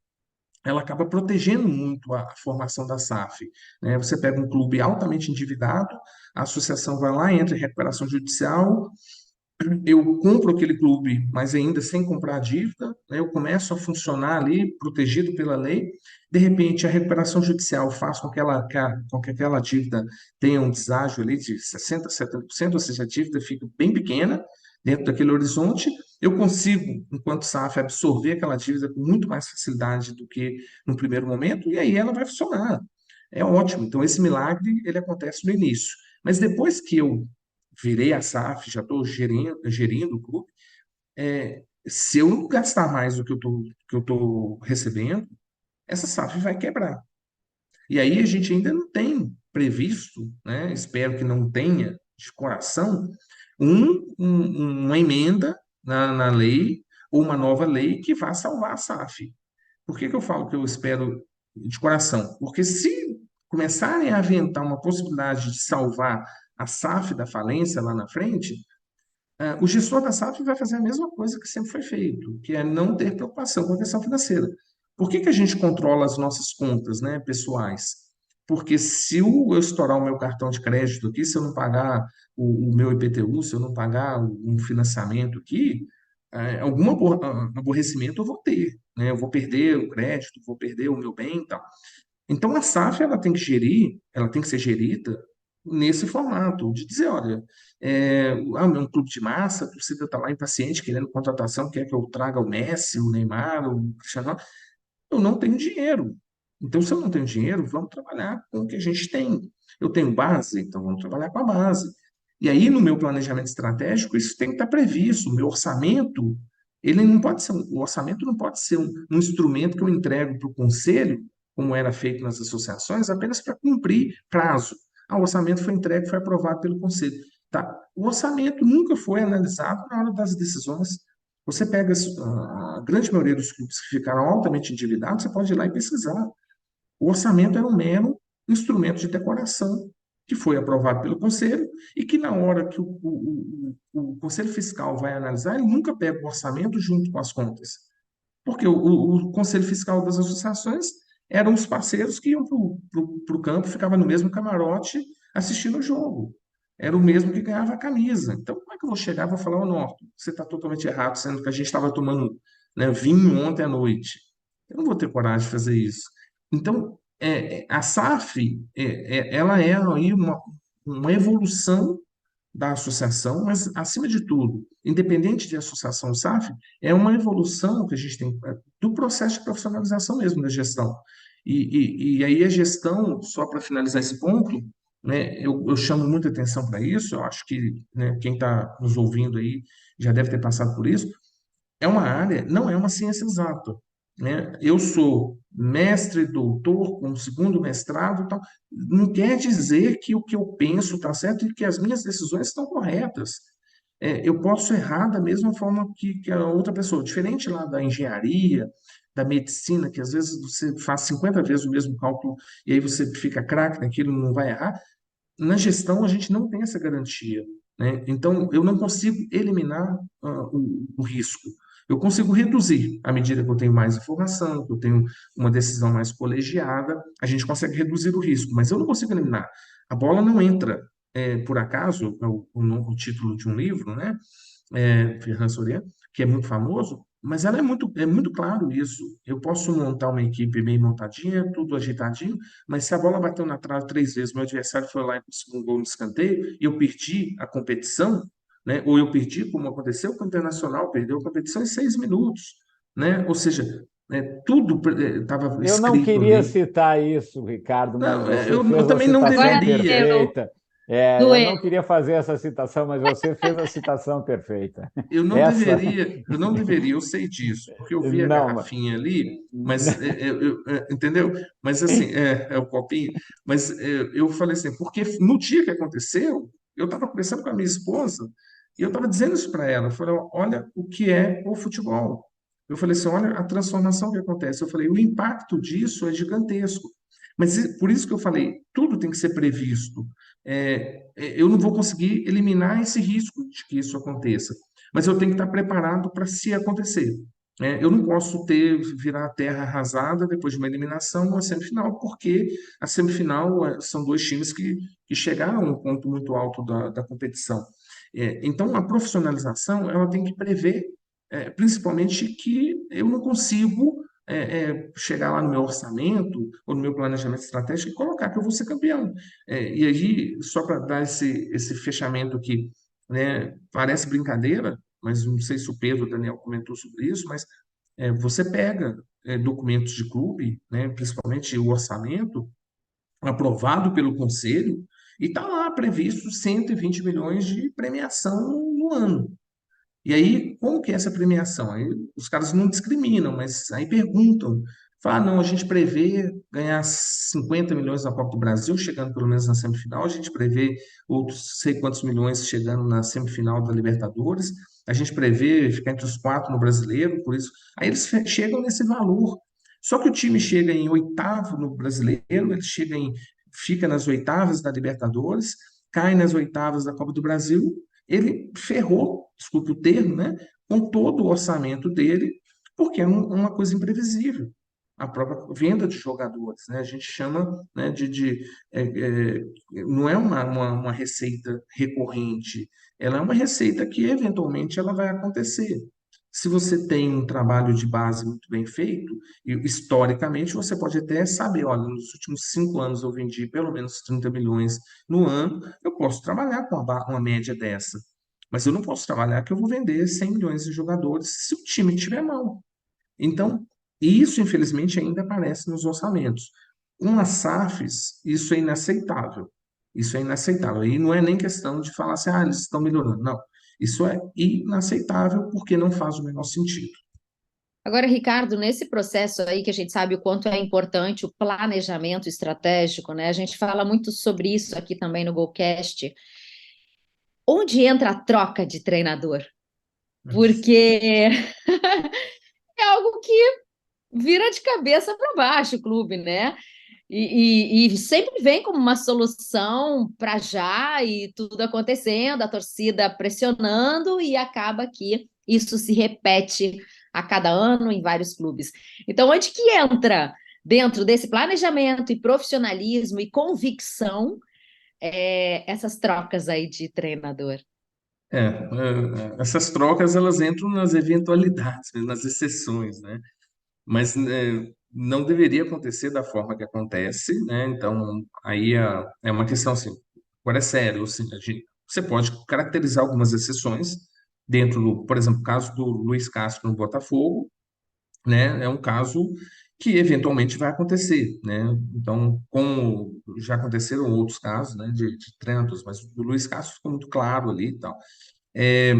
ela acaba protegendo muito a formação da SAF, né? Você pega um clube altamente endividado, a associação vai lá, entra em recuperação judicial, eu compro aquele clube, mas ainda sem comprar a dívida, né? Eu começo a funcionar ali, protegido pela lei. De repente, a recuperação judicial faz com que aquela dívida tenha um deságio ali de 60%, 70%, ou seja, a dívida fica bem pequena dentro daquele horizonte. Eu consigo, enquanto SAF, absorver aquela dívida com muito mais facilidade do que no primeiro momento, e aí ela vai funcionar. É ótimo. Então, esse milagre, ele acontece no início. Mas depois que eu virei a SAF, já estou gerindo o clube, se eu não gastar mais do que eu tô recebendo, essa SAF vai quebrar. E aí a gente ainda não tem previsto, né? Espero que não tenha de coração, uma emenda na lei ou uma nova lei que vá salvar a SAF. Por que que eu falo que eu espero de coração? Porque se começarem a aventar uma possibilidade de salvar a SAF da falência lá na frente, o gestor da SAF vai fazer a mesma coisa que sempre foi feito, que é não ter preocupação com a questão financeira. Por que que a gente controla as nossas contas, né, pessoais? Porque se eu estourar o meu cartão de crédito aqui, se eu não pagar o meu IPTU, se eu não pagar um financiamento aqui, algum aborrecimento eu vou ter, né? Eu vou perder o crédito, vou perder o meu bem e tal. Então, a SAF ela tem que ser gerida nesse formato, de dizer, olha, é um clube de massa, a torcida está lá impaciente, querendo contratação, quer que eu traga o Messi, o Neymar, o Cristiano Ronaldo. Eu não tenho dinheiro. Então, se eu não tenho dinheiro, vamos trabalhar com o que a gente tem. Eu tenho base, então vamos trabalhar com a base. E aí, no meu planejamento estratégico, isso tem que estar previsto. O meu orçamento, ele não pode ser, o orçamento não pode ser um instrumento que eu entrego para o conselho, como era feito nas associações, apenas para cumprir prazo. O orçamento foi entregue, foi aprovado pelo conselho. Tá? O orçamento nunca foi analisado na hora das decisões. Você pega a grande maioria dos clubes que ficaram altamente endividados, você pode ir lá e pesquisar. O orçamento era um mero instrumento de decoração que foi aprovado pelo Conselho e que, na hora que o Conselho Fiscal vai analisar, ele nunca pega o orçamento junto com as contas. Porque o Conselho Fiscal das associações eram os parceiros que iam para o campo, ficava no mesmo camarote assistindo o jogo. Era o mesmo que ganhava a camisa. Então, como é que eu vou chegar e vou falar, ô Norton, você está totalmente errado, sendo que a gente estava tomando, né, vinho ontem à noite. Eu não vou ter coragem de fazer isso. Então, a SAF, ela é aí uma evolução da associação, mas, acima de tudo, independente de associação SAF, é uma evolução que a gente tem do processo de profissionalização mesmo da gestão. E aí a gestão, só para finalizar esse ponto, né, eu chamo muita atenção para isso, eu acho que, né, quem está nos ouvindo aí já deve ter passado por isso, é uma área, não é uma ciência exata, né? Eu sou mestre, doutor, com segundo mestrado, e tal. Não quer dizer que o que eu penso está certo e que as minhas decisões estão corretas. Eu posso errar da mesma forma que a outra pessoa, diferente lá da engenharia, da medicina, que às vezes você faz 50 vezes o mesmo cálculo e aí você fica craque naquilo, não vai errar. Na gestão, a gente não tem essa garantia, né? Então, eu não consigo eliminar o risco. Eu consigo reduzir à medida que eu tenho mais informação, que eu tenho uma decisão mais colegiada, a gente consegue reduzir o risco, mas eu não consigo eliminar. A bola não entra, por acaso, o título de um livro, né? Ferran Soriano, que é muito famoso, mas ela é muito claro isso. Eu posso montar uma equipe bem montadinha, tudo ajeitadinho, mas se a bola bateu na trave 3 vezes, meu adversário foi lá e conseguiu um gol no escanteio, e eu perdi a competição, né? Ou eu perdi, como aconteceu com o Internacional, perdeu a competição em 6 minutos, né? Ou seja, tudo estava Eu não escrito queria ali. citar isso, Ricardo, mas Não, você eu fez a também não citação Agora deveria. doeu, perfeita. Eu doeu. não queria fazer essa citação, mas você fez a citação perfeita. Eu não Essa, deveria, eu não deveria, eu sei disso, porque eu vi a não, garrafinha ali, mas entendeu? Mas assim, é o copinho, mas eu falei assim, porque no dia que aconteceu, eu estava conversando com a minha esposa e eu estava dizendo isso para ela, eu falei, olha o que é o futebol. Eu falei assim, olha a transformação que acontece. Eu falei, o impacto disso é gigantesco. Mas por isso que eu falei, tudo tem que ser previsto. Eu não vou conseguir eliminar esse risco de que isso aconteça, mas eu tenho que estar preparado para se acontecer. Eu não posso virar a terra arrasada depois de uma eliminação numa semifinal, porque a semifinal são dois times que chegaram a um ponto muito alto da competição. Então, a profissionalização ela tem que prever, principalmente que eu não consigo chegar lá no meu orçamento ou no meu planejamento estratégico e colocar que eu vou ser campeão. E aí, só para dar esse fechamento aqui, né, parece brincadeira, mas não sei se o Pedro, o Daniel comentou sobre isso, mas você pega documentos de clube, né, principalmente o orçamento, aprovado pelo conselho, e está lá previsto 120 milhões de premiação no ano. E aí, como que é essa premiação? Aí os caras não discriminam, mas aí perguntam. Fala, não, a gente prevê ganhar 50 milhões na Copa do Brasil, chegando pelo menos na semifinal, a gente prevê outros sei quantos milhões chegando na semifinal da Libertadores, a gente prevê ficar entre os quatro no Brasileiro, por isso. Aí eles chegam nesse valor. Só que o time chega em oitavo no Brasileiro, ele fica nas oitavas da Libertadores, cai nas oitavas da Copa do Brasil, ele ferrou, desculpe o termo, né, com todo o orçamento dele, porque é uma coisa imprevisível. A própria venda de jogadores, né? A gente chama, né, não é uma receita recorrente, ela é uma receita que eventualmente ela vai acontecer. Se você tem um trabalho de base muito bem feito, e historicamente você pode até saber, olha, nos últimos 5 anos eu vendi pelo menos 30 milhões no ano, eu posso trabalhar com uma média dessa. Mas eu não posso trabalhar que eu vou vender 100 milhões de jogadores se o time estiver mal. Então, isso, infelizmente, ainda aparece nos orçamentos. Com as SAFs, isso é inaceitável. Isso é inaceitável. E não é nem questão de falar assim, eles estão melhorando. Não. Isso é inaceitável porque não faz o menor sentido. Agora, Ricardo, nesse processo aí que a gente sabe o quanto é importante o planejamento estratégico, né? A gente fala muito sobre isso aqui também no Golcast. Onde entra a troca de treinador? Porque é algo que vira de cabeça para baixo o clube, né? E sempre vem como uma solução para já e tudo acontecendo, a torcida pressionando e acaba que isso se repete a cada ano em vários clubes. Então, onde que entra dentro desse planejamento e profissionalismo e convicção essas trocas aí de treinador? Essas trocas elas entram nas eventualidades, nas exceções, né? Mas não deveria acontecer da forma que acontece, né? Então, aí é uma questão assim, agora é sério, assim, você pode caracterizar algumas exceções dentro do, por exemplo, o caso do Luiz Castro no Botafogo, né? É um caso que eventualmente vai acontecer, né? Então, como já aconteceram outros casos, né, de treinadores, mas o Luiz Castro ficou muito claro ali e tal. É,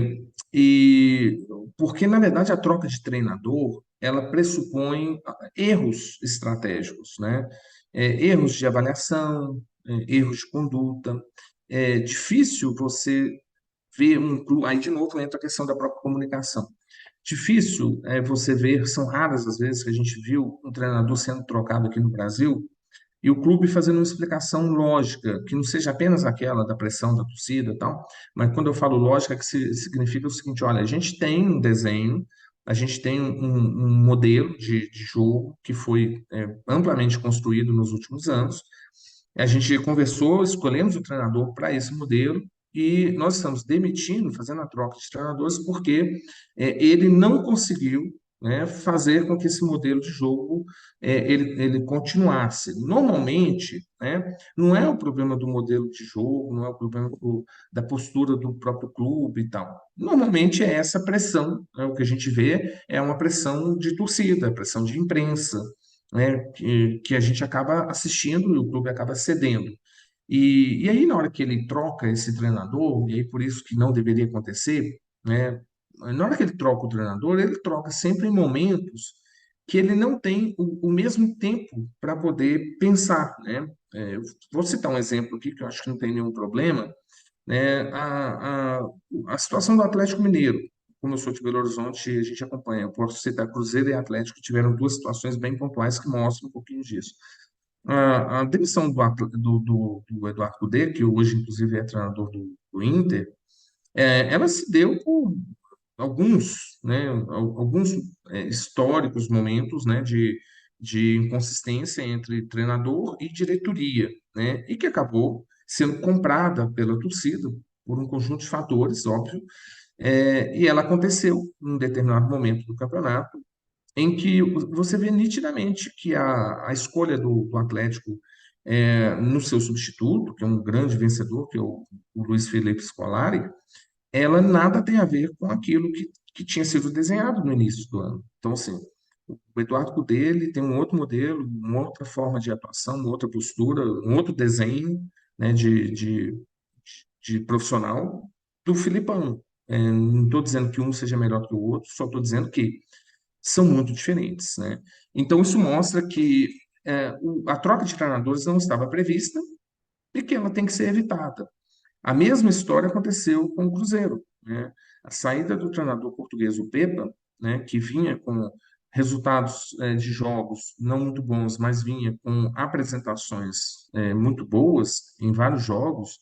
e porque, na verdade, a troca de treinador, ela pressupõe erros estratégicos, né? Erros de avaliação, erros de conduta. É difícil você ver um clube. Aí, de novo, entra a questão da própria comunicação. Difícil você ver, são raras as vezes que a gente viu um treinador sendo trocado aqui no Brasil e o clube fazendo uma explicação lógica, que não seja apenas aquela da pressão da torcida e tal, mas quando eu falo lógica, que significa o seguinte: olha, a gente tem um desenho, a gente tem um modelo de jogo que foi amplamente construído nos últimos anos, a gente conversou, escolhemos o treinador para esse modelo. E nós estamos demitindo, fazendo a troca de treinadores, porque ele não conseguiu né, fazer com que esse modelo de jogo ele continuasse. Normalmente, né, não é o problema do modelo de jogo, não é o problema da postura do próprio clube e tal. Normalmente é essa pressão, né, o que a gente vê é uma pressão de torcida, pressão de imprensa, né, que a gente acaba assistindo e o clube acaba cedendo. E aí, na hora que ele troca esse treinador, e aí por isso que não deveria acontecer, né? Na hora que ele troca o treinador, ele troca sempre em momentos que ele não tem o mesmo tempo para poder pensar, né? Eu vou citar um exemplo aqui que eu acho que não tem nenhum problema, né? A situação do Atlético Mineiro. Como eu sou de Belo Horizonte, a gente acompanha. Eu posso citar Cruzeiro e Atlético, que tiveram duas situações bem pontuais que mostram um pouquinho disso. A demissão do Eduardo Cudê, que hoje, inclusive, é treinador do Inter, ela se deu por alguns, né, alguns históricos momentos, né, de inconsistência entre treinador e diretoria, né, e que acabou sendo comprada pela torcida por um conjunto de fatores, óbvio, e ela aconteceu em um determinado momento do campeonato, em que você vê nitidamente que a escolha do Atlético no seu substituto, que é um grande vencedor, que é o Luiz Felipe Scolari, ela nada tem a ver com aquilo que tinha sido desenhado no início do ano. Então, assim, o Eduardo Cudê ele tem um outro modelo, uma outra forma de atuação, uma outra postura, um outro desenho, né, de profissional do Filipão. Não estou dizendo que um seja melhor que o outro, só estou dizendo que são muito diferentes, né? Então, isso mostra que a troca de treinadores não estava prevista e que ela tem que ser evitada. A mesma história aconteceu com o Cruzeiro, né? A saída do treinador português, o Pepa, né, que vinha com resultados de jogos não muito bons, mas vinha com apresentações muito boas em vários jogos,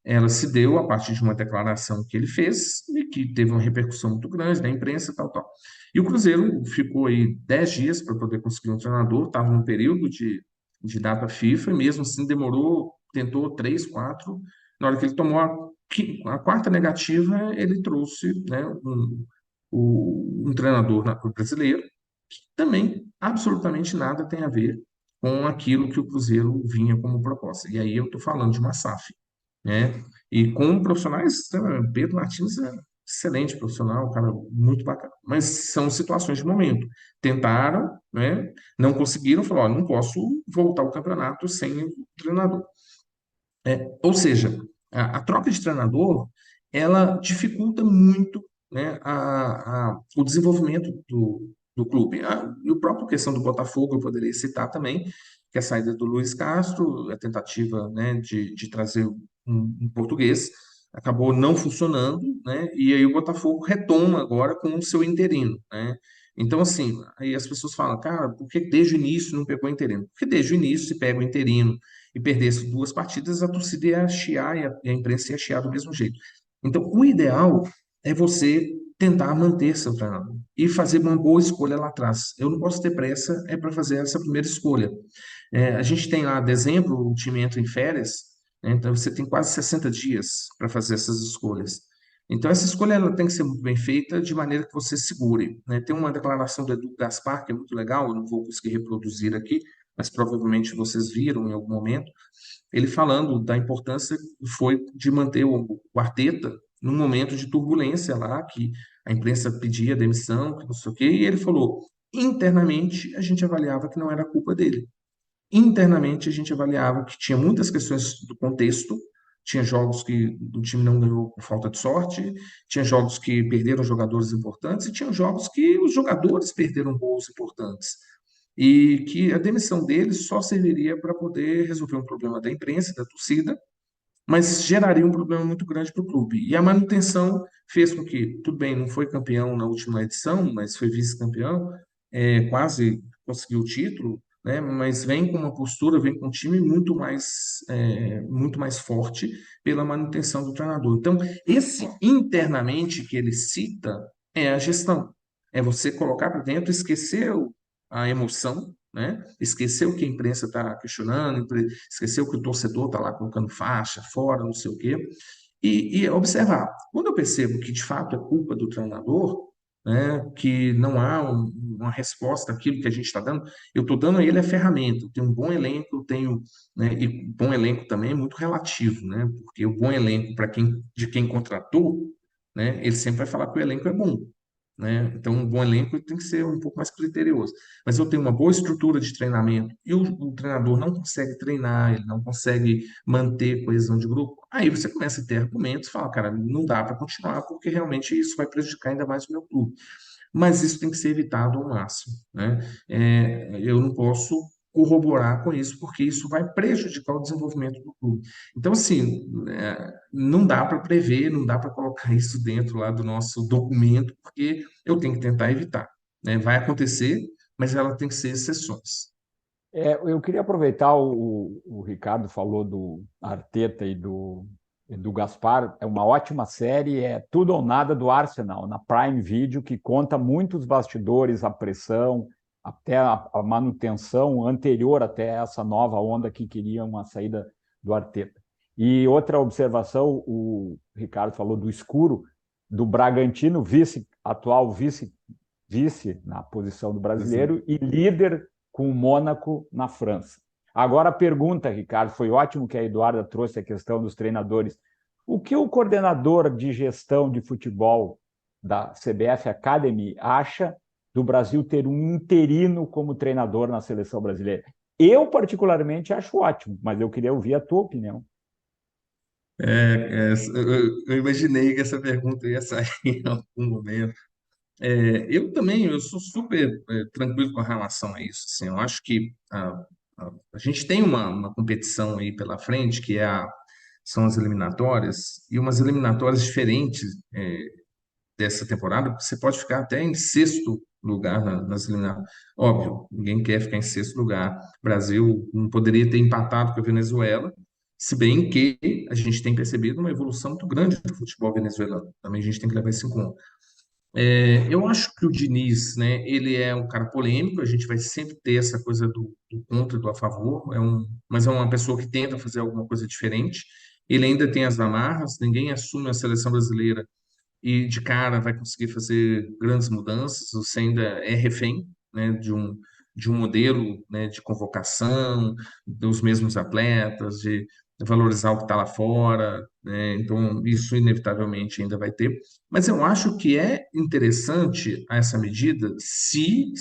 ela se deu a partir de uma declaração que ele fez e que teve uma repercussão muito grande na imprensa, tal, tal. E o Cruzeiro ficou aí 10 dias para poder conseguir um treinador, estava num período de data FIFA, e mesmo assim demorou, tentou 3, 4. Na hora que ele tomou a quarta negativa, ele trouxe, né, um treinador brasileiro que também absolutamente nada tem a ver com aquilo que o Cruzeiro vinha como proposta. E aí eu estou falando de uma SAF, né? E com profissionais, Pedro Martins é excelente profissional, um cara muito bacana. Mas são situações de momento. Tentaram, né? Não conseguiram, falaram, ó, não posso voltar ao campeonato sem o treinador. Ou seja, a troca de treinador, ela dificulta muito, né, o desenvolvimento do clube. E a própria questão do Botafogo, eu poderia citar também, que é a saída do Luiz Castro, a tentativa, né, de trazer um português, acabou não funcionando, né, e aí o Botafogo retoma agora com o seu interino, né. Então, assim, aí as pessoas falam, cara, por que desde o início não pegou o interino? Porque desde o início se pega o interino e perdesse duas partidas, a torcida ia chiar e a imprensa ia chiar do mesmo jeito. Então, o ideal é você tentar manter seu treinador e fazer uma boa escolha lá atrás. Eu não posso ter pressa para fazer essa primeira escolha. A gente tem lá dezembro, o time entra em férias, né, então você tem quase 60 dias para fazer essas escolhas. Então, essa escolha ela tem que ser muito bem feita, de maneira que você segure, né? Tem uma declaração do Edu Gaspar, que é muito legal, eu não vou conseguir reproduzir aqui, mas provavelmente vocês viram em algum momento, ele falando da importância que foi de manter o Arteta num momento de turbulência lá, que a imprensa pedia demissão, que não sei o quê, e ele falou, internamente a gente avaliava que não era culpa dele. Internamente, a gente avaliava que tinha muitas questões do contexto, tinha jogos que o time não ganhou por falta de sorte, tinha jogos que perderam jogadores importantes, e tinha jogos que os jogadores perderam gols importantes. E que a demissão deles só serviria para poder resolver um problema da imprensa, da torcida, mas geraria um problema muito grande para o clube. E a manutenção fez com que, tudo bem, não foi campeão na última edição, mas foi vice-campeão, quase conseguiu o título, né? Mas vem com uma postura, vem com um time muito mais forte pela manutenção do treinador. Então, esse internamente que ele cita é a gestão. É você colocar para dentro, esquecer a emoção, né? Esqueceu que a imprensa está questionando, esqueceu que o torcedor está lá colocando faixa fora, não sei o quê, e observar. Quando eu percebo que de fato é culpa do treinador, né, que não há uma resposta àquilo que a gente está dando. Eu estou dando a ele a ferramenta. Eu tenho um bom elenco, eu tenho, né, e bom elenco também é muito relativo, né, porque o bom elenco para de quem contratou, né, ele sempre vai falar que o elenco é bom. Né? Então, um bom elenco tem que ser um pouco mais criterioso. Mas eu tenho uma boa estrutura de treinamento e o treinador não consegue treinar, ele não consegue manter coesão de grupo. Aí você começa a ter argumentos, fala, cara, não dá para continuar porque realmente isso vai prejudicar ainda mais o meu clube. Mas isso tem que ser evitado ao máximo, né? Eu não posso corroborar com isso, porque isso vai prejudicar o desenvolvimento do clube. Então, assim, não dá para prever, não dá para colocar isso dentro lá do nosso documento, porque eu tenho que tentar evitar, né? Vai acontecer, mas ela tem que ser exceções. Eu queria aproveitar, o Ricardo falou do Arteta e do Gaspar, é uma ótima série, é Tudo ou Nada do Arsenal, na Prime Video, que conta muitos bastidores, a pressão, até a manutenção anterior até essa nova onda que queria uma saída do Arteta. E outra observação, o Ricardo falou do escuro, do Bragantino, atual vice na posição do brasileiro e líder com o Mônaco na França. Agora a pergunta, Ricardo, foi ótimo que a Eduarda trouxe a questão dos treinadores. O que o coordenador de gestão de futebol da CBF Academy acha do Brasil ter um interino como treinador na seleção brasileira? Eu, particularmente, acho ótimo, mas eu queria ouvir a tua opinião. Eu imaginei que essa pergunta ia sair em algum momento. Eu também, eu sou super tranquilo com relação a isso. Assim, eu acho que a gente tem uma competição aí pela frente, são as eliminatórias, e umas eliminatórias diferentes dessa temporada, você pode ficar até em sexto lugar nas eliminatórias. Óbvio, ninguém quer ficar em sexto lugar. O Brasil não poderia ter empatado com a Venezuela, se bem que a gente tem percebido uma evolução muito grande do futebol venezuelano. Também a gente tem que levar isso em conta. Eu acho que o Diniz, né, ele é um cara polêmico, a gente vai sempre ter essa coisa do contra e do a favor, mas é uma pessoa que tenta fazer alguma coisa diferente. Ele ainda tem as amarras, ninguém assume a seleção brasileira e de cara vai conseguir fazer grandes mudanças, você ainda é refém, né, de um modelo, né, de convocação, dos mesmos atletas, de valorizar o que está lá fora, né, então isso inevitavelmente ainda vai ter, mas eu acho que é interessante essa medida se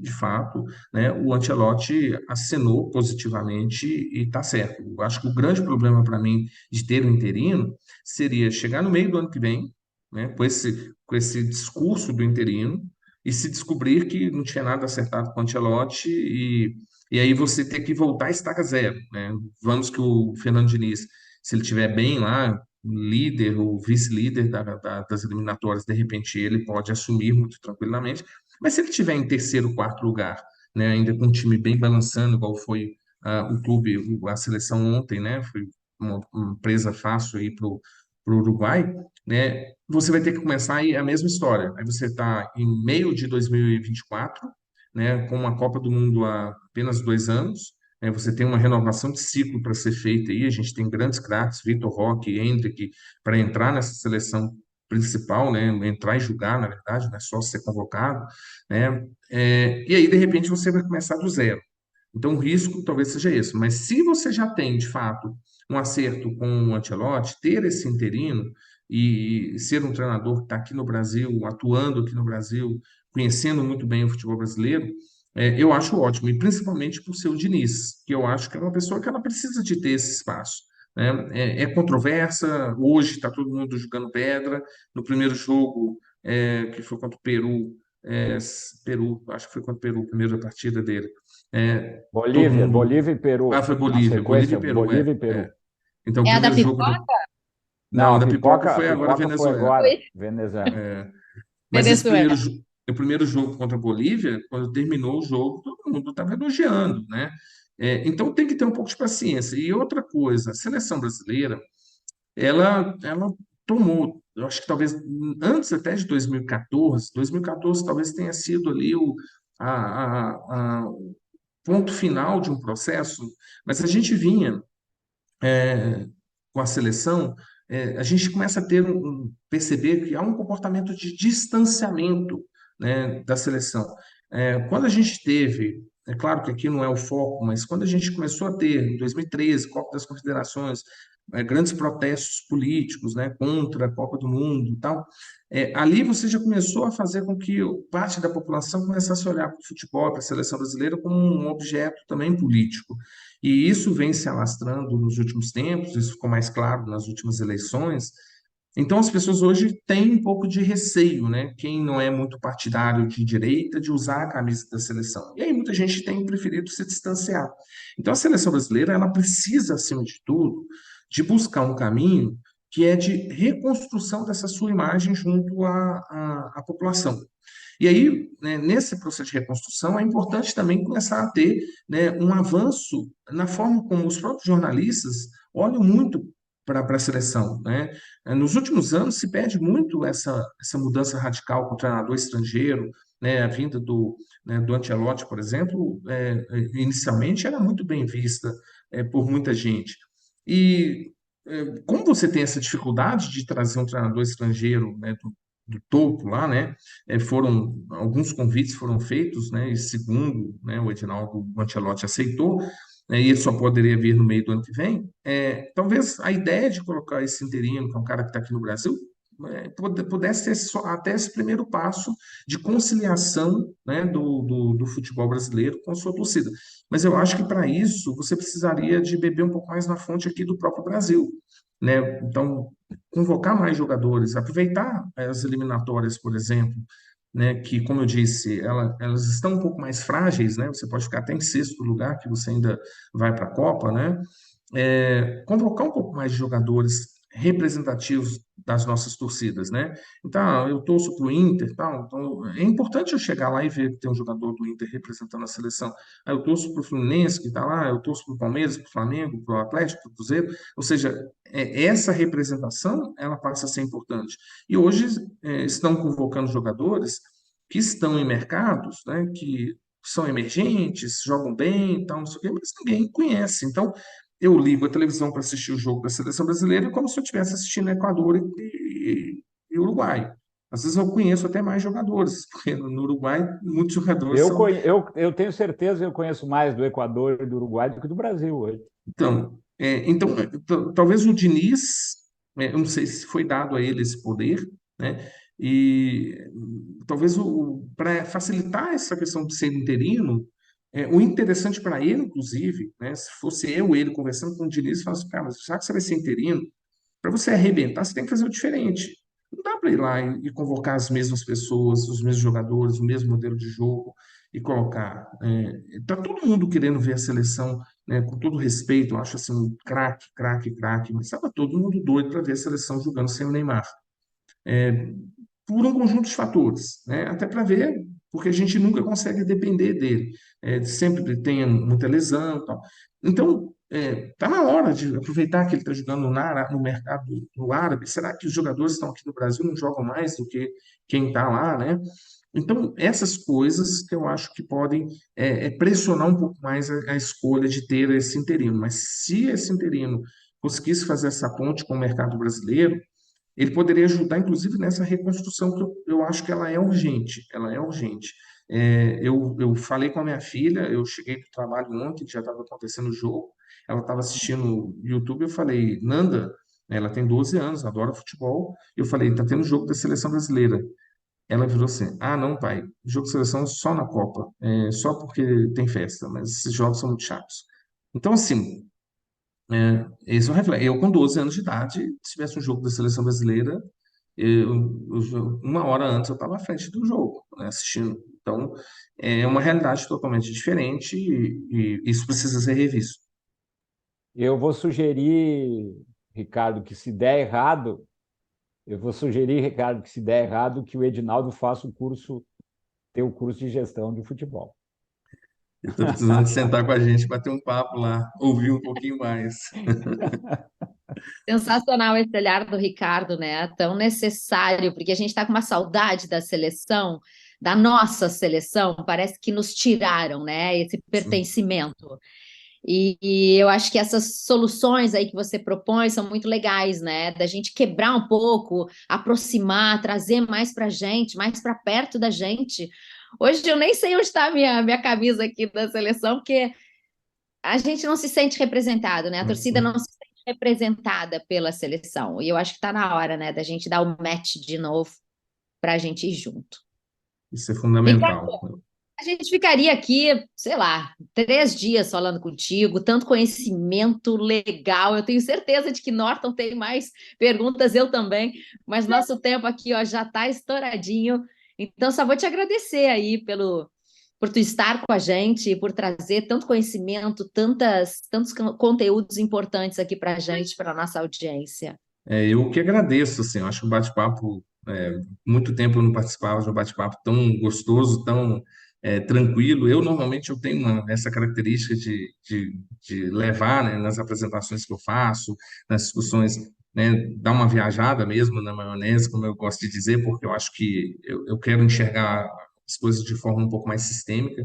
de fato, né, o Ancelotti acenou positivamente e está certo. Eu acho que o grande problema para mim de ter um interino seria chegar no meio do ano que vem, né, com esse discurso do interino e se descobrir que não tinha nada acertado com o Ancelotti e aí você ter que voltar a estaca zero, né? Vamos que o Fernando Diniz, se ele estiver bem lá, líder ou vice-líder das eliminatórias, de repente ele pode assumir muito tranquilamente, mas se ele estiver em terceiro, quarto lugar, né, ainda com um time bem balançando, igual foi o clube, a seleção ontem, né, foi uma presa fácil aí para o Uruguai, né, você vai ter que começar aí a mesma história. Aí você está em meio de 2024, né, com uma Copa do Mundo há apenas 2 anos, né, você tem uma renovação de ciclo para ser feita aí. A gente tem grandes craques, Vitor Roque, Endrick, para entrar nessa seleção principal, né, entrar e jogar, na verdade, não é só ser convocado, né, e aí de repente você vai começar do zero. Então, o risco talvez seja esse. Mas se você já tem, de fato, um acerto com o Ancelotti, ter esse interino e ser um treinador que está aqui no Brasil, atuando aqui no Brasil, conhecendo muito bem o futebol brasileiro, eu acho ótimo. E principalmente por ser o Diniz, que eu acho que é uma pessoa que ela precisa de ter esse espaço. Né? É controversa, hoje está todo mundo jogando pedra. No primeiro jogo, que foi contra o Peru, acho que foi contra o Peru, a primeira partida dele. Todo Bolívia, mundo. Bolívia e Peru. Foi Na Bolívia, Bolívia e sequência, Peru, Bolívia e Peru. Então, o É a da primeiro jogo pipoca? Não, Não, o a da pipoca pipoca, a foi agora pipoca foi Venezuela. agora, Foi Venezuela. Mas Venezuela. o primeiro jogo contra a Bolívia, quando terminou o jogo, todo mundo estava elogiando, né? Então tem que ter um pouco de paciência. E outra coisa, a seleção brasileira, ela tomou, eu acho que talvez antes até de 2014 talvez tenha sido ali o ponto final de um processo, mas a gente vinha com a seleção, a gente começa a perceber que há um comportamento de distanciamento né, da seleção. Quando a gente teve, é claro que aqui não é o foco, mas quando a gente começou a ter, em 2013, Copa das Confederações, grandes protestos políticos, né, contra a Copa do Mundo e tal, ali você já começou a fazer com que parte da população começasse a olhar para o futebol, para a seleção brasileira, como um objeto também político. E isso vem se alastrando nos últimos tempos, isso ficou mais claro nas últimas eleições. Então, as pessoas hoje têm um pouco de receio, né? Quem não é muito partidário de direita, de usar a camisa da seleção. E aí, muita gente tem preferido se distanciar. Então, a seleção brasileira, ela precisa, acima de tudo, de buscar um caminho que é de reconstrução dessa sua imagem junto à população. E aí, né, nesse processo de reconstrução, é importante também começar a ter, né, um avanço na forma como os próprios jornalistas olham muito para a seleção, né? Nos últimos anos se pede muito essa mudança radical com o treinador estrangeiro, né? A vinda do Ancelotti, por exemplo, inicialmente era muito bem vista por muita gente. E como você tem essa dificuldade de trazer um treinador estrangeiro, né, do topo lá, né? Alguns convites foram feitos, né? E segundo, né, o Edinaldo Ancelotti aceitou, né, e ele só poderia vir no meio do ano que vem. Talvez a ideia de colocar esse interino, que é um cara que está aqui no Brasil, pudesse ser até esse primeiro passo de conciliação, né, do futebol brasileiro com a sua torcida. Mas eu acho que para isso você precisaria de beber um pouco mais na fonte aqui do próprio Brasil, né? Então, convocar mais jogadores, aproveitar as eliminatórias, por exemplo, né, que, como eu disse, elas estão um pouco mais frágeis, né? Você pode ficar até em sexto lugar, que você ainda vai para a Copa, né? Convocar um pouco mais de jogadores representativos das nossas torcidas, né? Então, eu torço para o Inter, tal, então é importante eu chegar lá e ver que tem um jogador do Inter representando a seleção. Eu torço para o Fluminense, que está lá, eu torço para o Palmeiras, para o Flamengo, para o Atlético, para o Cruzeiro, ou seja, essa representação, ela passa a ser importante. E hoje estão convocando jogadores que estão em mercados, né, que são emergentes, jogam bem, tal, não sei o quê, mas ninguém conhece. Então, eu ligo a televisão para assistir o jogo da seleção brasileira como se eu estivesse assistindo Equador e Uruguai. Às vezes eu conheço até mais jogadores, porque no Uruguai muitos jogadores são. Eu tenho certeza que eu conheço mais do Equador e do Uruguai do que do Brasil hoje. Talvez o Diniz, eu não sei se foi dado a ele esse poder, né? E talvez para facilitar essa questão de ser interino, o interessante para ele, inclusive, né, se fosse eu ou ele conversando com o Diniz, falasse, cara, mas já que você vai ser interino, para você arrebentar, você tem que fazer o diferente. Não dá para ir lá e convocar as mesmas pessoas, os mesmos jogadores, o mesmo modelo de jogo e colocar. Tá todo mundo querendo ver a seleção, né, com todo respeito, eu acho assim, um craque, craque, craque, mas estava todo mundo doido para ver a seleção jogando sem o Neymar. Por um conjunto de fatores, né? Até para ver, porque a gente nunca consegue depender dele. Sempre tem muita lesão e tal. Então, está na hora de aproveitar que ele está jogando no mercado do árabe. Será que os jogadores que estão aqui no Brasil não jogam mais do que quem está lá, né? Então, essas coisas que eu acho que podem pressionar um pouco mais a escolha de ter esse interino. Mas se esse interino conseguisse fazer essa ponte com o mercado brasileiro, ele poderia ajudar, inclusive, nessa reconstrução que eu acho que ela é urgente. Ela é urgente. Eu falei com a minha filha, eu cheguei do trabalho ontem, já estava acontecendo o jogo, ela estava assistindo o YouTube, eu falei, Nanda, né, ela tem 12 anos, adora futebol, eu falei, está tendo jogo da seleção brasileira. Ela virou assim, ah, não, pai, jogo de seleção só na Copa, só porque tem festa, mas esses jogos são muito chatos. Então, assim, esse é um reflexo. Eu, com 12 anos de idade, se tivesse um jogo da seleção brasileira, uma hora antes eu estava à frente do jogo, né, assistindo. Então, é uma realidade totalmente diferente e isso precisa ser revisto. Eu vou sugerir, Ricardo, que se der errado, que o Edinaldo faça o curso de gestão de futebol. Eu estou precisando sentar com a gente, bater um papo lá, ouvir um pouquinho mais. Sensacional esse olhar do Ricardo, né? Tão necessário, porque a gente está com uma saudade da seleção, da nossa seleção, parece que nos tiraram, né? Esse pertencimento. E eu acho que essas soluções aí que você propõe são muito legais, né? Da gente quebrar um pouco, aproximar, trazer mais para a gente, mais para perto da gente. Hoje eu nem sei onde está a minha camisa aqui da seleção, porque a gente não se sente representado, né? A torcida não se sente representada pela seleção. E eu acho que está na hora, né, da gente dar o match de novo para a gente ir junto. Isso é fundamental. A gente ficaria aqui, sei lá, 3 dias falando contigo, tanto conhecimento legal. Eu tenho certeza de que Norton tem mais perguntas, eu também, mas nosso tempo aqui, ó, já está estouradinho. Então, só vou te agradecer aí por tu estar com a gente, por trazer tanto conhecimento, tantos conteúdos importantes aqui para a gente, para a nossa audiência. Eu que agradeço, assim, eu acho um bate-papo, muito tempo eu não participava de um bate-papo tão gostoso, tão tranquilo. Normalmente eu tenho essa característica de levar, né, nas apresentações que eu faço, nas discussões, né, dar uma viajada mesmo na maionese, como eu gosto de dizer, porque eu acho que eu quero enxergar as coisas de forma um pouco mais sistêmica.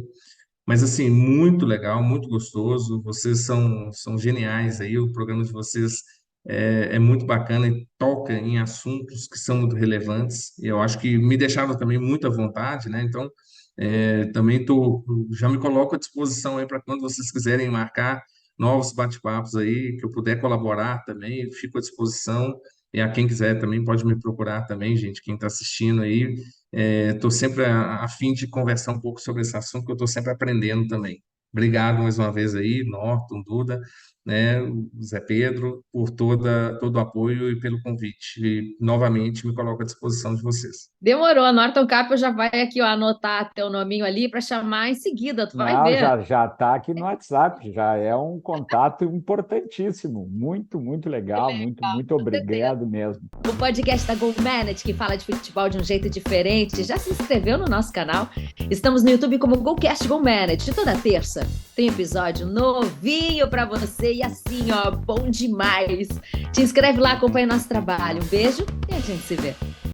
Mas, assim, muito legal, muito gostoso. Vocês são geniais aí. O programa de vocês é muito bacana e toca em assuntos que são muito relevantes. E eu acho que me deixaram também muito à vontade, né? Então, também já me coloco à disposição aí para quando vocês quiserem marcar novos bate-papos aí, que eu puder colaborar também, fico à disposição. E a quem quiser também pode me procurar também, gente, quem está assistindo aí. Estou sempre a fim de conversar um pouco sobre esse assunto, que eu estou sempre aprendendo também. Obrigado mais uma vez aí, Norton, Duda, né, o Zé Pedro, por todo o apoio e pelo convite. E, novamente, me coloco à disposição de vocês. Demorou, a Norton Capel já vai aqui, ó, anotar teu nominho ali para chamar em seguida, tu vai Não, ver. já está aqui no WhatsApp, já é um contato importantíssimo. Muito, muito legal, muito Com certeza. obrigado mesmo. O podcast da Go Manage, que fala de futebol de um jeito diferente, já se inscreveu no nosso canal? Estamos no YouTube como GoCast Go Manage. Toda terça tem episódio novinho para você e assim, ó, bom demais. Te inscreve lá, acompanha nosso trabalho. Um beijo e a gente se vê.